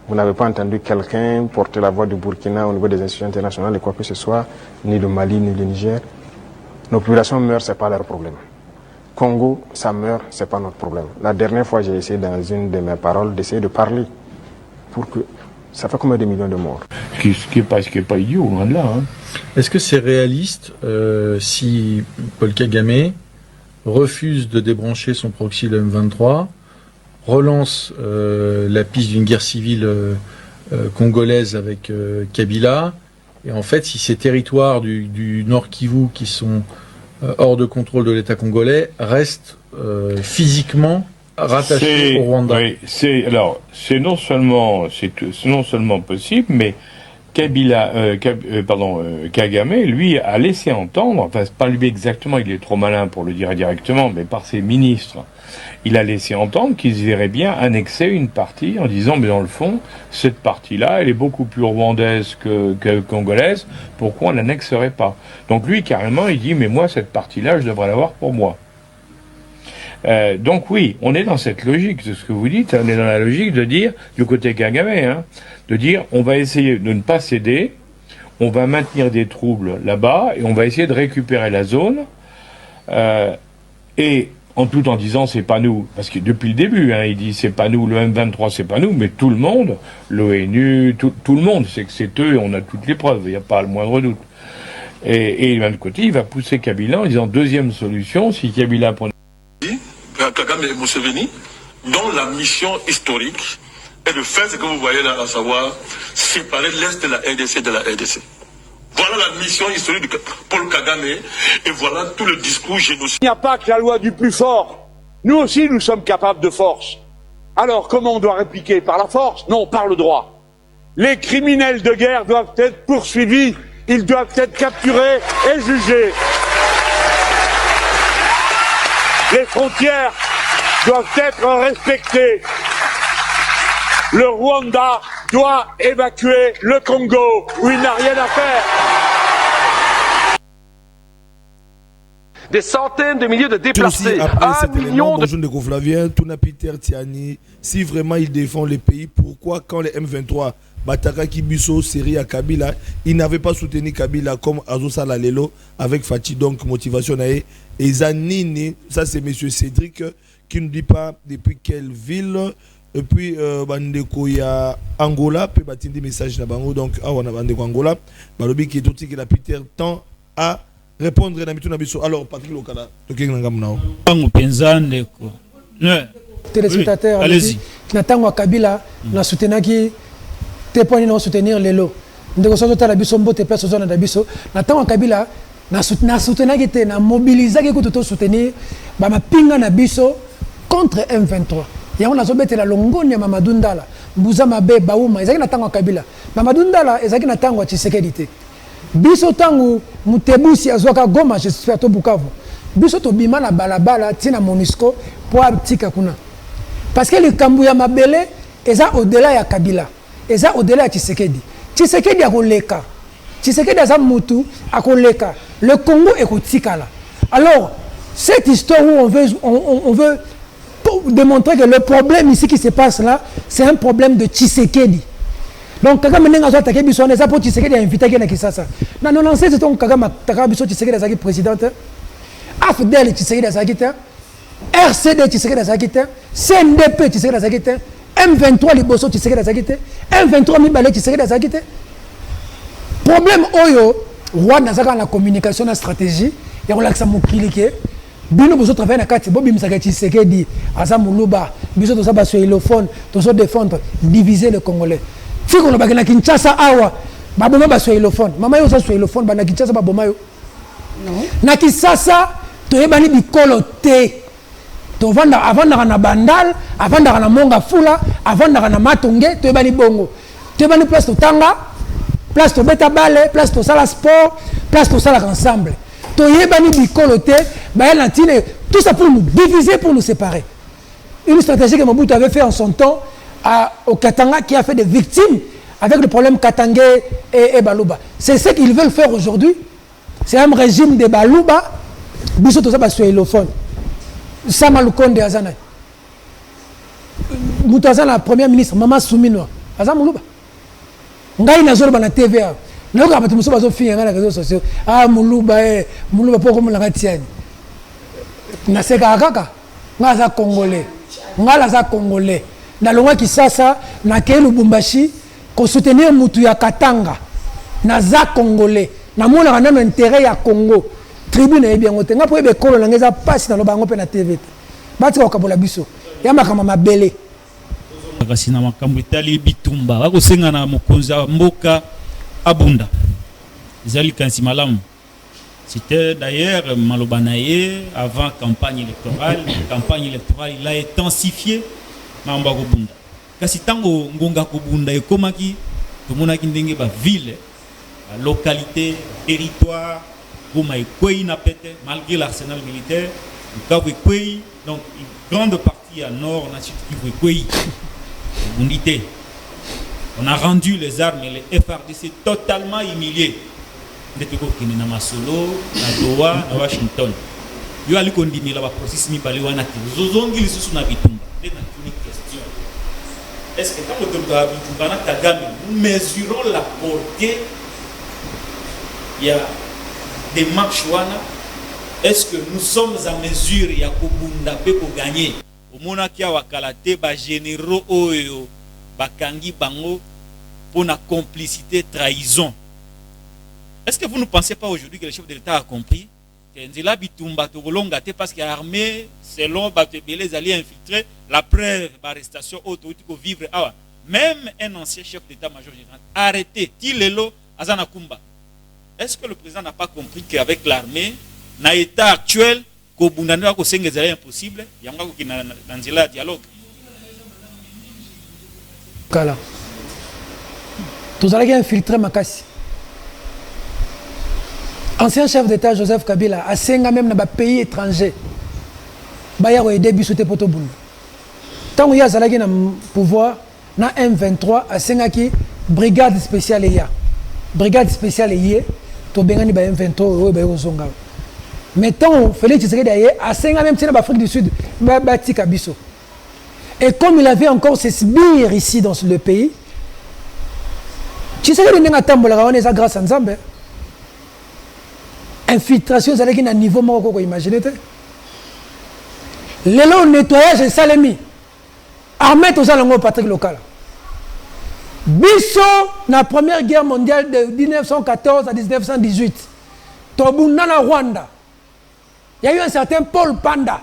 Vous n'avez pas entendu quelqu'un porter la voix du Burkina au niveau des institutions internationales et quoi que ce soit, ni le Mali, ni le Niger. Nos populations meurent, ce n'est pas leur problème. Congo, ça meurt, ce n'est pas notre problème. La dernière fois, j'ai essayé dans une de mes paroles d'essayer de parler pour que... Ça fait combien de millions de morts? Ce qui est pas idiot, loin de là. Hein. Est-ce que c'est réaliste si Paul Kagame refuse de débrancher son proxy le M23, relance la piste d'une guerre civile congolaise avec Kabila, et en fait, si ces territoires du Nord Kivu qui sont hors de contrôle de l'État congolais restent physiquement rattachés au Rwanda. Oui, c'est non seulement possible, mais Kagame, lui, a laissé entendre, enfin, pas lui exactement, il est trop malin pour le dire directement, mais par ses ministres, il a laissé entendre qu'ils verraient bien annexer une partie en disant, mais dans le fond, cette partie-là, elle est beaucoup plus rwandaise que congolaise, pourquoi on l'annexerait pas? Donc lui, carrément, il dit, mais moi, cette partie-là, je devrais l'avoir pour moi. Donc oui, on est dans cette logique, c'est ce que vous dites, on est dans la logique de dire, du côté Kagame, hein, de dire on va essayer de ne pas céder, on va maintenir des troubles là-bas et on va essayer de récupérer la zone. Et en tout en disant c'est pas nous, parce que depuis le début, hein, il dit c'est pas nous, le M23 c'est pas nous, mais tout le monde, l'ONU, tout le monde, c'est que c'est eux et on a toutes les preuves, il n'y a pas le moindre doute. Et d'un côté, il va pousser Kabila en disant deuxième solution, si Kabila prenait... Kagame et Museveni, dont la mission historique est de faire ce que vous voyez là, à savoir séparer l'Est de la RDC de la RDC. Voilà la mission historique de Paul Kagame et voilà tout le discours génocide. Il n'y a pas que la loi du plus fort. Nous aussi, nous sommes capables de force. Alors, comment on doit répliquer? Par la force? Non, par le droit. Les criminels de guerre doivent être poursuivis, ils doivent être capturés et jugés. Les frontières doivent être respectées. Le Rwanda doit évacuer le Congo, où il n'a rien à faire. Des centaines de milliers de déplacés, après 1 million de... Bonjour de Flavien, Tuna Peter Tiani, si vraiment il défend les pays, pourquoi quand les M23 Bataka Kibiso, Seri à Kabila, il n'avait pas soutenu Kabila comme Azosa Lalelo avec Fatih, donc motivation nae. Et Zanini, ça c'est monsieur Cédric qui ne dit pas depuis quelle ville. Et puis bandeko ya Angola peut battre des messages na bango, donc on a bandeko Angola balobi qui est tout qui la Peter temps à répondre na mitu na biso. Alors Patrick Lokala to kinga ngamnao bango penzande ko téléspectateurs, allez-y. Natango Kabila na soutenaki te poni na soutenir lelo ndeko sozo tala biso mbote place zona na biso natango Kabila na soutenaki te na mobilisaki ko to soutenir ba mapinga na biso contre M23. Yango na zobete la longoni ya Mamadou Ndala mbuza mabe bauma ezaki na tango Kabila Mamadou Ndala ezaki na tango Tshisekedi te biso tango mutebusi azwaka Goma j'espère to Bukavu biso to bima na balabala tina Monusco pour tika kuna parce que le kambu ya mabele eza au-delà ya Kabila eza au-delà ya Tshisekedi akoleka Tshisekedi aza mutu akoleka le Congo ekotikala. Alors cette histoire où on veut démontrer que le problème ici qui se passe là, c'est un problème de Tshisekedi. Donc Kagame nenga zo attaquer biso on pour Tshisekedi a invité na Kisasa. Na 96 ton Kagame attaquer biso Tshisekedi azaki présidente. AFDL Tshisekedi azaki te. RCD Tshisekedi azaki te. CNDP Tshisekedi azaki te. M23 liboso Tshisekedi azaki te. M23 mibale Tshisekedi azaki te. Problème oyo Rwanda zaka la communication na stratégie et on l'axe mokili ke bino bozo travailler na kati bobi misaka Tshisekedi asa muluba biso to saba soilophone to so défendre diviser le Congolais fiko lo bakena Kinshasa awa baboma ba soilophone mama yo sa soilophone ba na Kinshasa baboma yo non na Kinshasa to yebani bikolo te to vanda avanda na bandal avanda na monga fula avanda na matonge to yebani bongo to yebani place to tanga place to beta bale place to sala sport place to sala ensemble. Tout ça pour nous diviser, pour nous séparer. Une stratégie que Mobutu avait fait en son temps au Katanga, qui a fait des victimes avec le problème Katangé et Baluba. C'est ce qu'ils veulent faire aujourd'hui. C'est un régime de Baluba. Biso Tosa Basuelophone. Samalukonde Azana. Moutazan, la première ministre, Maman Soumino. Azan Moulouba. Ngai Nazor na TVA. Nous avons tous les réseaux sociaux. Ah, Moulouba, Moulouba, pour comme la tienne. Naseka Kaka, Naza Congolais. Naza Congolais. Dans le roi qui ça, Nake Lubumbashi, qu'on soutenir Moutuya Katanga. Naza Congolais. Namon a un intérêt à Congo. Tribune est bien ôté. N'a pas eu de colon, n'a pas si dans le bango na TV. Bati au Kabola Bisso. Yama Kamama Belé. Kasina makambo itali bitumba. Wako senga na mokonza mboka. Abunda. Zali Kansi Malamu. C'était d'ailleurs Malobanaye avant campagne électorale. Campagne électorale, il a intensifié Mamba Kobunda. Kasi tango ngonga Kobunda et komaki to monaki ndenge ba ville, la localité, territoire, Goma et Kwei na pete malgré l'arsenal militaire, Bukavu Kwei, donc une grande partie à nord, on a su Kwei. Bundité. On a rendu les armes et les FRDC totalement humiliés. Solo, à Doha, à Washington. yo ali kondimela ba processus mi bali wana te zozongi lisusu na bitumba et na une question est-ce que quand le docteur bitumba na Kagame nous mesurons la portée il y a des marches wana est-ce que nous sommes en mesure ya kobunda pe ko gagner au mona kia wakalate ba généraux oyo bakangi bango pour la complicité trahison. Est-ce que vous ne pensez pas aujourd'hui que le chef de l'État a compris que Nzela Bitumba Togolonga parce qu'il y a armé selon les alliés infiltrés la preuve d'arrestation autour vivre même un ancien chef d'État-major général arrêté Tilelo Azana Kumba. Est-ce que le président n'a pas compris qu'avec l'armée dans l'état actuel Kobundana ko sengezala impossible yanga ko kina Nzela dialogue kala tous allez infiltrer Makassi. Ancien chef d'État Joseph Kabila a senga même dans les pays étrangers. Baya a aidé bisoté poto bulu. Tant qu'il y a zalagi na pouvoir na M23 a senga ki brigade spéciale ya. Brigade spéciale yé to bengani ba M23 o ba zonga. Mais tant Félix Tshisekedi a senga même dans l'Afrique du Sud ba tika biso. Et comme il avait encore ses sbires ici dans le pays, Tshisekedi n'enga tambola on est grâce à Nzambe. Infiltration, c'est à un niveau moko imaginer. Le nettoyage salemi. Armée aux alengours Patrick local. Bisso na première guerre mondiale de 1914 à 1918. Tobunda na Rwanda. Il y a eu un certain Paul Panda.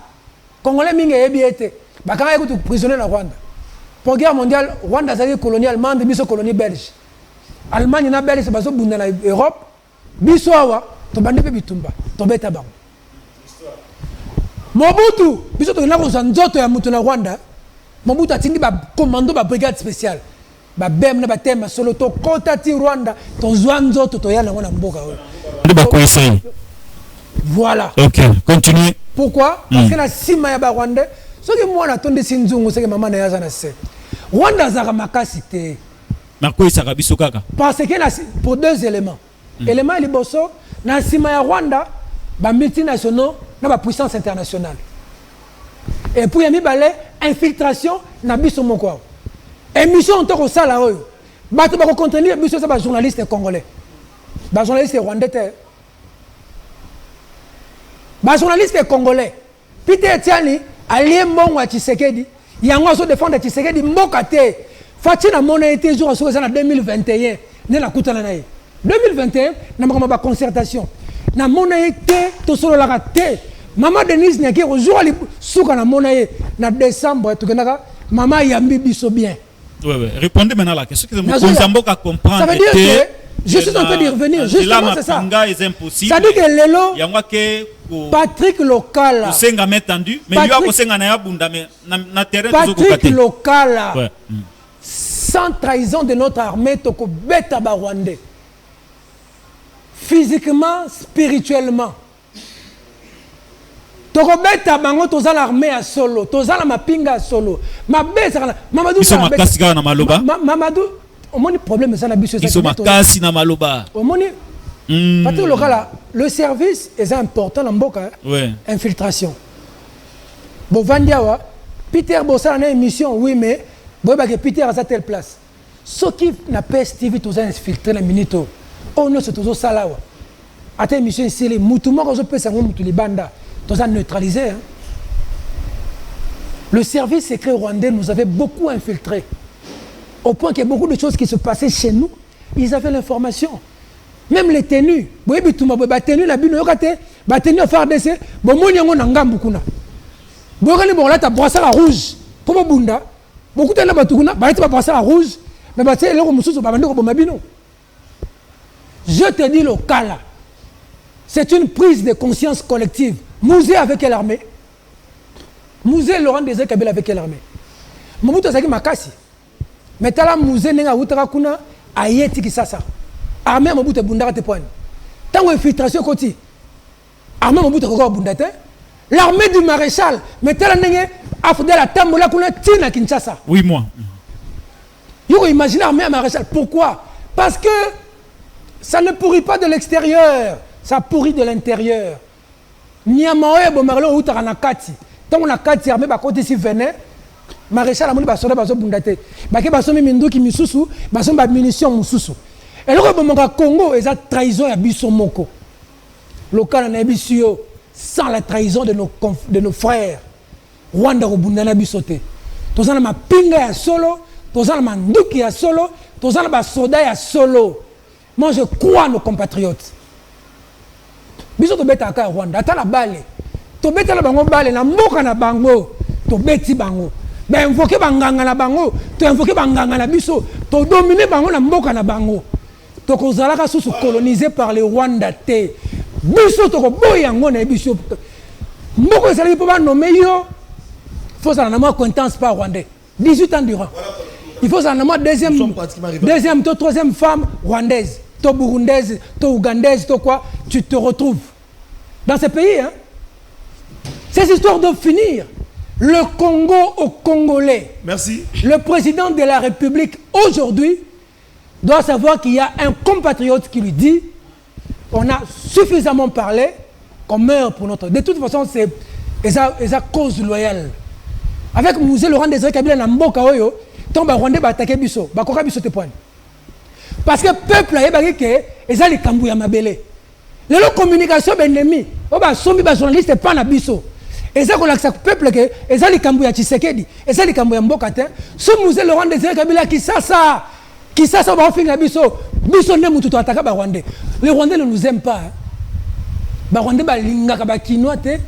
Congolais mingi ebiete. Bakanga yeko prisonnier na Rwanda. Pour guerre mondiale, Rwanda c'est colonie allemande, bisso colonie belge. Allemagne na belge bazo bunda na Europe. Bisso awa tobande pe bitumba tobeta bango Mobutu biso to nako za nzoto ya mutu na Rwanda Mobutu atindi ba commando ba brigade spéciale ba bem na ba tema solo to kota ti Rwanda to zwa nzoto to yana ngona mboka oyo ba ko essayer voilà OK continue pourquoi parce que la sima ya ba Rwanda soki mwana tonde sinzungu seke mama na yaza na se Rwanda za makasi te na ko isaka biso kaka parce que pour deux éléments élément liboso na sima ya Rwanda ba multinationaux na ba puissance internationale et puis ya mibale infiltration na biso moko émission to ko sala oyo bato ba ko contenir biso ça ba journaliste congolais ba journaliste rwandais ba journaliste congolais Peter Tiani allié mbongo ya Tshisekedi yango so défendre Tshisekedi mboka te fati na mona été jour so ça na 2021 ne la kutana na ye 2021 na ma concertation na mona été to solo la raté maman Denise Nyaki jour ali suka na mona ye na décembre to kenaka maman yambi biso bien. Ouais répondez maintenant à la question que Mozambique a comprendre. Ça veut dire que je suis en train d'y revenir justement c'est ça. C'est impossible. Ça dit que lelo yangwa ke Patrick Lokala Osenga metendu mais lui a Osenga na bunda mais na terrain Patrick Lokala ouais. Sans trahison de notre armée toko beta ba Rwandais. Physiquement, spirituellement. Tokobeta bango toza l'armée à solo, toza la mapinga à solo. Mabesa Mamadou Ils sont makasi na maloba. Mamadou, au moins le problème c'est la biso ça. Ils sont makasi na maloba. Au moins Patrick Lokala, le service est important dans mboka. Ouais. Infiltration. Bon Vandiawa, Peter Bossa na émission oui mais boba que Peter à sa telle place. Ce qui n'a pas Stevie toza infiltré la minute. Oh non, c'est toujours ça là. Attends, émission ici, les moutoumas, quand je peux savoir les bandas, tout ça neutralisé. Hein? Le service secret rwandais nous avait beaucoup infiltrés. Au point qu'il y a beaucoup de choses qui se passaient chez nous, ils avaient l'information. Même les tenues. Vous voyez, tout le monde a tenu la bune, la tenue à faire d'essai, bon, moi, il y a un gambukuna. Vous voyez, bon, là, tu as brassard à rouge. Pour bunda, beaucoup de gens ont brassard à rouge, mais tu sais, là, on m'a je te dis le cas là, c'est une prise de conscience collective. Mouzé avec quelle armée? Mouzé Laurent Désiré Kabila avec quelle armée? Mobutu Azaki Makasi. Mais t'as là Mouzé Nenga Outara Kuna Ayeti Kisasa. Armée Mobutu Bundara Tepoine. Tant que infiltration Koti. Armée Mobutu Koko Bundate. L'armée du maréchal. Mais t'as là Nenga Afdela Tambola Kuna Tina Kinshasa. Oui, moi. Vous imaginez l'armée maréchal. Pourquoi? Parce que ça ne pourrit pas de l'extérieur, ça pourrit de l'intérieur. Nyama oyo bomarlo utaka na kati. Tant on a kati armée ba côté si venait maréchal amoni ba soda ba zo bundate. Ba ke ba somi minduki misusu, ba somi ba munitions mususu. Et le bomonga Congo eza trahison ya biso moko. Local na bisio sans la trahison de nos frères. Rwanda robundana bisote. Tozana ma pinga ya solo, tozana manduki ya solo, tozana ba soda ya solo. Moi je crois nos compatriotes. Biso to beta ka Rwanda ata la bale. To beta la bango bale na mboka na bango, to beti bango. Ben invoquer banganga na bango, to invoquer banganga na biso, to dominer bango na mboka na bango. To kozalaka sous colonisé par les Rwandais. Biso to ko boyango na biso. Mboko ezali po ba nommer yo. Il faut ça en acquaintance par Rwandais. 18 ans durant. Il faut ça en deuxième, troisième femme rwandaise, to burundaise, to ougandaise, to quoi, tu te retrouves dans ces pays. Hein? Ces histoires doivent finir. Le Congo aux Congolais. Merci. Le président de la République aujourd'hui doit savoir qu'il y a un compatriote qui lui dit on a suffisamment parlé qu'on meurt pour notre... De toute façon, c'est sa cause loyale. Avec Mouzé Laurent Désiré Kabila na mboka oyo, tant ba Rwandais ba attaquer biso, ba koka biso te point. Parce que peuple a yebaki ke ezali kambu ya mabele. Lelo communication bennemi, o ba sombi ba journaliste pas na biso. Eza ko laksa peuple ke ezali kambu ya Tshisekedi, ezali kambu ya mboka te. So Mouzé Laurent Désiré Kabila qui ça ba finga biso, biso ne mutu to attaquer ba Rwandais. Les Rwandais ne nous aiment pas. Hein. Ba Rwandais ba lingaka ba kinois te.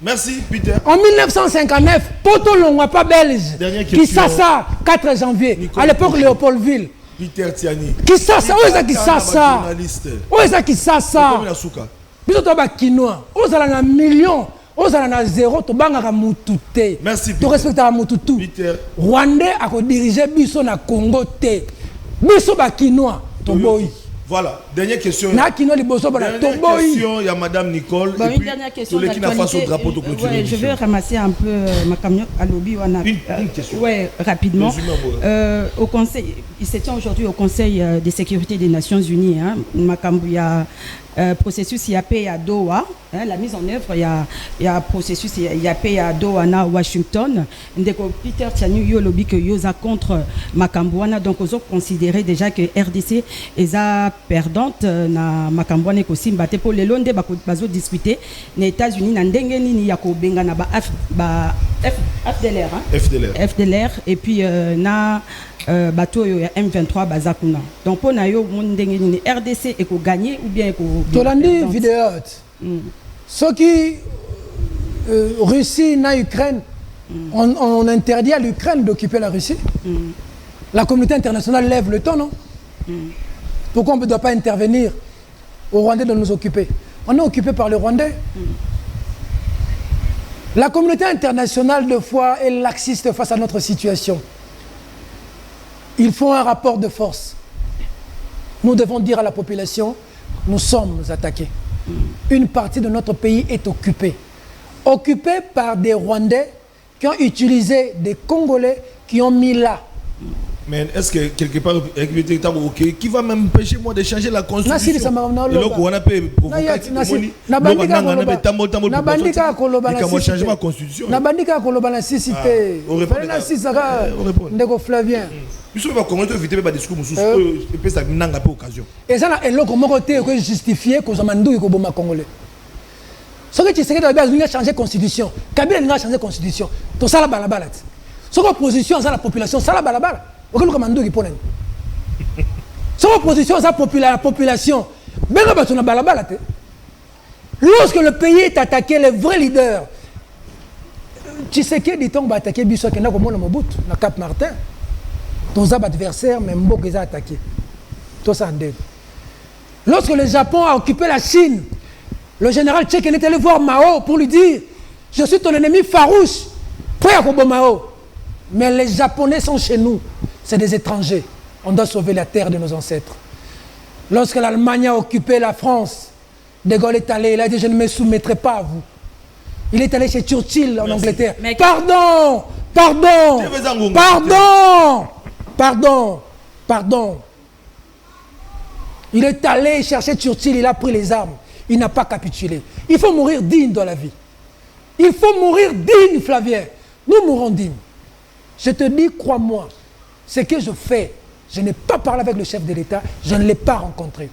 Merci Peter. En 1959, Poto Longwa pas belge. Kisasa, 4 janvier. À l'époque Léopoldville. Peter Tiani. Kisasa, où est-ce Kisasa? Où est-ce Kisasa? Biso to ba kinois. Ozala na million, ozala na zéro to bangaka mutute. Merci Peter. To respecter mututu. Peter. Rwandais a ko diriger biso na Congo te. Biso ba kinois to boy. Voilà, dernière question. Dernière question, il y a Madame Nicole. Bon, une dernière question d'actualité. Je vais ramasser un peu ma camion à lobby. Une question. Oui, rapidement. Au Conseil, il se tient aujourd'hui au Conseil de sécurité des Nations Unies. Hein, processus IAP à Doha, hein, la mise en œuvre, il y a processus IAP à Doha, à Washington. Peter Tiani Yolobi que Yosa contre Makambouana, donc ils ont considéré déjà que RDC est perdante na Makambouana et aussi mbate pour les londes bazo discuter les États-Unis na ndenge nini ya ko benga na FDLR, hein? FDLR et puis na bateau ya M23 bazakuna. Donc pour na yo ndenge nini RDC et ko gagner ou bien ko Tolandi vidéo. Ce qui Russie na Ukraine, on interdit à l'Ukraine d'occuper la Russie. La communauté internationale lève le ton, non? Pourquoi on ne doit pas intervenir aux Rwandais de nous occuper? On est occupé par les Rwandais. La communauté internationale, de fois, est laxiste face à notre situation. Il faut un rapport de force. Nous devons dire à la population, nous sommes attaqués. Une partie de notre pays est occupée. Occupée par des Rwandais qui ont utilisé des Congolais qui ont mis là. Mais est-ce que quelque part, qui va m'empêcher moi de changer la constitution? Ce que tu sais que tu as changé la constitution, Kabila a changé la constitution. Tout ça, la balabala. Ce que l'opposition a la population, ça la balabala. Ce que l'opposition a la population, lorsque le pays est attaqué, les vrais leaders, tu sais que dit-on va attaquer Bissau qui n'a pas Mobutu, na Cap Martin. Tous les adversaires, même beaucoup ont attaqué. Tout ça en deux. Lorsque le Japon a occupé la Chine, le général tchèque est allé voir Mao pour lui dire « Je suis ton ennemi farouche, prêt à combattre Mao. » Mais les Japonais sont chez nous, c'est des étrangers. On doit sauver la terre de nos ancêtres. Lorsque l'Allemagne a occupé la France, De Gaulle est allé, il a dit « Je ne me soumettrai pas à vous. » Il est allé chez Churchill en Angleterre. Mais... Pardon. Il est allé chercher Churchill, il a pris les armes. il n'a pas capitulé. Il faut mourir digne dans la vie. Il faut mourir digne, Flavien. Nous mourrons dignes. Je te dis, crois-moi, ce que je fais, je n'ai pas parlé avec le chef de l'État, je ne l'ai pas rencontré.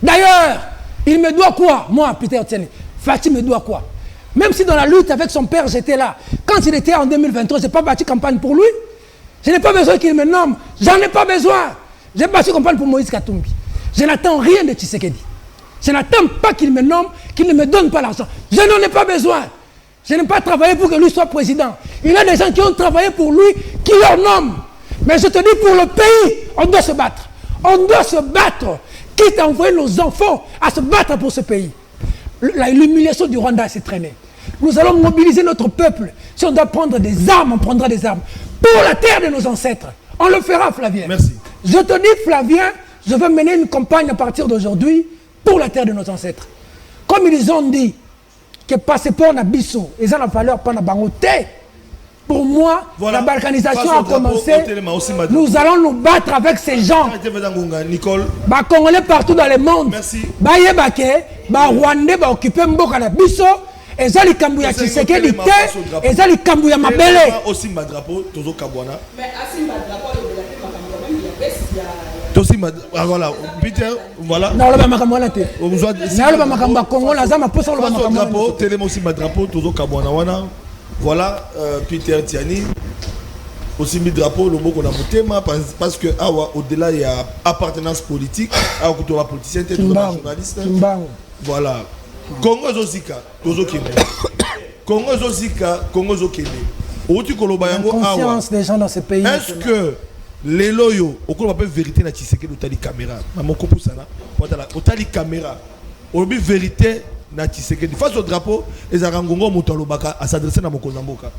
D'ailleurs, il me doit quoi? Moi, Peter Tiani, Fachi me doit quoi? Même si dans la lutte avec son père, j'étais là. Quand il était en 2023, je n'ai pas bâti campagne pour lui. Je n'ai pas besoin qu'il me nomme. J'en ai pas besoin. J'ai bâti campagne pour Moïse Katumbi. Je n'attends rien de Tshisekedi. Je n'attends pas qu'il me nomme, qu'il ne me donne pas l'argent. Je n'en ai pas besoin. Je n'ai pas travaillé pour que lui soit président. Il y a des gens qui ont travaillé pour lui, qui leur nomment. Mais je te dis, pour le pays, on doit se battre. On doit se battre. Quitte à envoyer nos enfants à se battre pour ce pays. L'humiliation du Rwanda s'est traînée. Nous allons mobiliser notre peuple. Si on doit prendre des armes, on prendra des armes. Pour la terre de nos ancêtres. On le fera, Flavien. Merci. Je te dis, Flavien, je veux mener une campagne à partir d'aujourd'hui pour la terre de nos ancêtres. Comme ils ont dit que passeport na biso, ils ont la valeur pas na bangoté. Pour moi, voilà. La balkanisation a commencé. Nous allons nous battre avec ces gens. Nicole. Bah, Congolais partout dans le monde. Merci. Bah, Yébake, bah, Rwandais, bah, occupé Mboka na biso. Et ça, les Kambouya Tshisekedi, et ça, les Kambouya Mabele. Aussi, ma drapeau, Tozo Kabwana. Mais aussi, ma drapeau, voilà, Peter, voilà. Non, le Makamwana, tu es. Non, le Makamba Congo, la Zama, pour ça, le Makamwana. Drapeau, Télém aussi, ma drapeau, Tozo Kabwana. Voilà, Peter Tiani. Aussi, mi drapeau, le mot qu'on a voté, parce que, au-delà, il y a appartenance politique. Ah, tu es politicien, tu es journaliste. Voilà. Congo Zozika, Tozo Kende. Congo Zozika, Congo Zokende. Confiance des gens dans ce pays. Est-ce que les loyaux, au cours de la vérité, na Tshisekedi otali caméra, maman kopo sana, otali caméra, olobi vérité na Tshisekedi face au drapeau, les arangongo mutalo baka à s'adresser na mokonza mboka.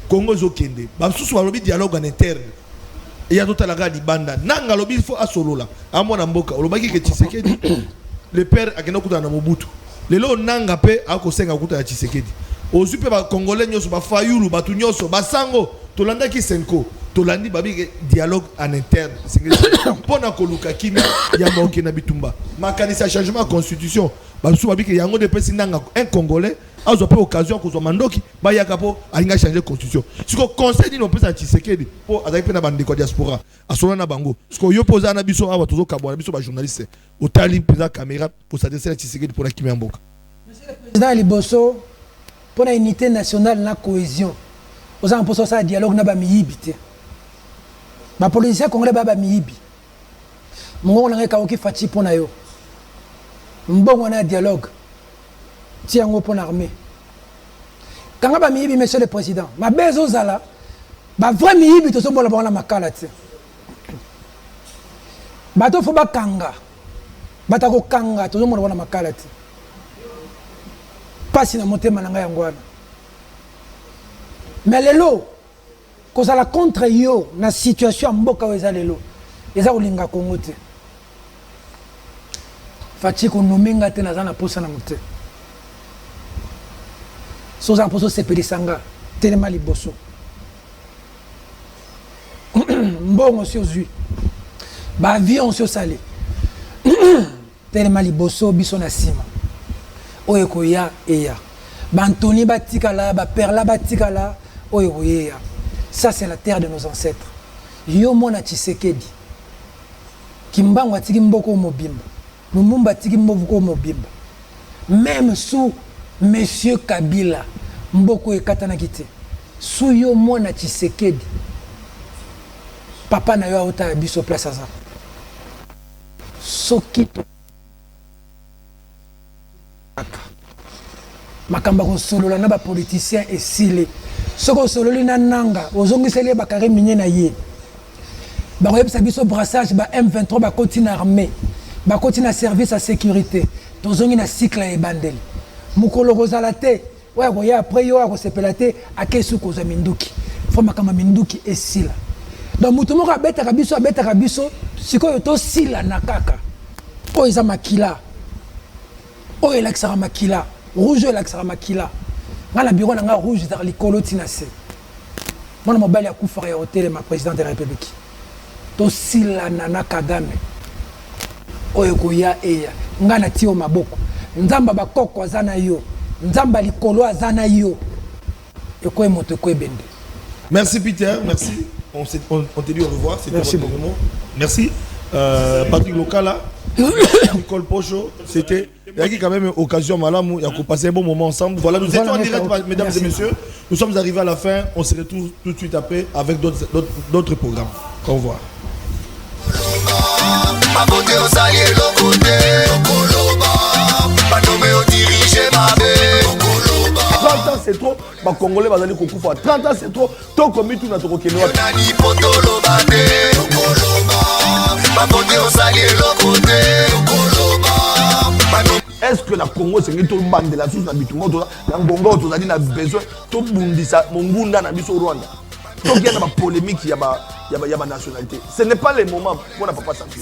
Congo Zokende. Bamsusu balobi dialogue en interne. Et ya tota la gadi banda. Nanga lobi il faut asolola. Amona mboka, olobaki ke Tshisekedi le père akena kuta na Mobutu. Lelo nanga pe akosenga kuta ya Tshisekedi. Ozupe ba congolais nyoso ba fayulu ba tunyoso ba sango tolanda ki senko tolandi babi dialogue en interne pona koluka kimia ya maoke na bitumba makanisa changement constitution ba su babi ke yango de pesi nanga un congolais azo pe occasion ko zo mandoki ba yakapo alinga changer constitution siko conseil dino pesa Tshisekedi po azaki pe na bande ko diaspora asona na bango siko yo poza na biso awa tozo kabwa biso ba journaliste otali pesa caméra pour s'adresser à Tshisekedi pour la kimia mboka. Monsieur le président Liboso, pour la unité nationale, la cohésion, vous avez posé ça dialogue na ba miyibi te. Ba politicien congolais ba miyibi. Mongo na ngeka oki fati pona yo. Mbongo na dialogue. Tiango pona armée. Kanga ba miyibi monsieur le président, ma bezo zala ba vrai miyibi to so bola ba na makala te. Ba to fo ba kanga. Ba ta ko kanga to so mona na makala te. Pas si na motema na ngai yangwana. Mais lelo kozala contre yo na situation mboka weza lelo eza olinga Kongo te. Fati ko nomenga te na zana posa na mote. Soza poso sepeli sanga telema liboso. Mbongo si ozui. Ba avion si osali. Telema liboso biso na sima. Oye koya eya. Bantoni batikala, ba perla batikala, oye koya. Ça c'est la terre de nos ancêtres. Yo mona Tshisekedi. Kimbango atiki mboko mobimba. Lumumba atiki mboko mobimba. Même sous monsieur Kabila, mboko ekatana kite. Sous yo mona Tshisekedi. Papa na yo auta biso place aza. Sokito makamba ko solola na ba politicien esile soko sololi na nanga ozongiseli ba kare minye na ye ba koyebisa biso brassage ba M23 ba continue armée ba continue service à sécurité tozongi na cycle e bandeli mukolo kozala te wa ko ya après yo ko sepela te akesu ko za minduki fo makamba minduki esila donc mutu moko abeta kabiso sikoyo to sila na kaka o eza makila o elaksara makila rouge elaksara makila ngala bureau na nga rouge dans likolo tinase mwana mobali akufa ya hotel ma président de la république to sila na Kagame oyo koya eya ngana tio maboko nzamba bakoko aza na yo nzamba likolo aza na yo ekoye moto ekoye bende. Merci Peter, merci. On te dit au revoir. Merci beaucoup. Merci. Patrick Lokala, Nicole Pocho, c'était quand même une occasion malamou, il y a passé un bon moment ensemble. Voilà, nous étions en direct, mesdames et messieurs. Nous sommes arrivés à la fin. On se retrouve tout de suite après avec d'autres programmes. Au revoir. 30 ans c'est trop, les Congolais vont aller au 30 ans c'est trop, tant qu'on met tout notre Kenya. Est-ce que la Congo c'est tout le bande de la source d'habitement, la Congo tu as dit besoin, tout bundisa, mongunda na biso Rwanda. Donc il y a une polémique, il y a ma nationalité. Ce n'est pas le moment pour la papa Santé.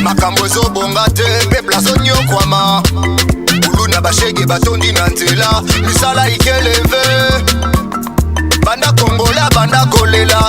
Makambozo bongate, peuple azonyo kwama. Uluna bashege batondi na nzela, misala ikeleve.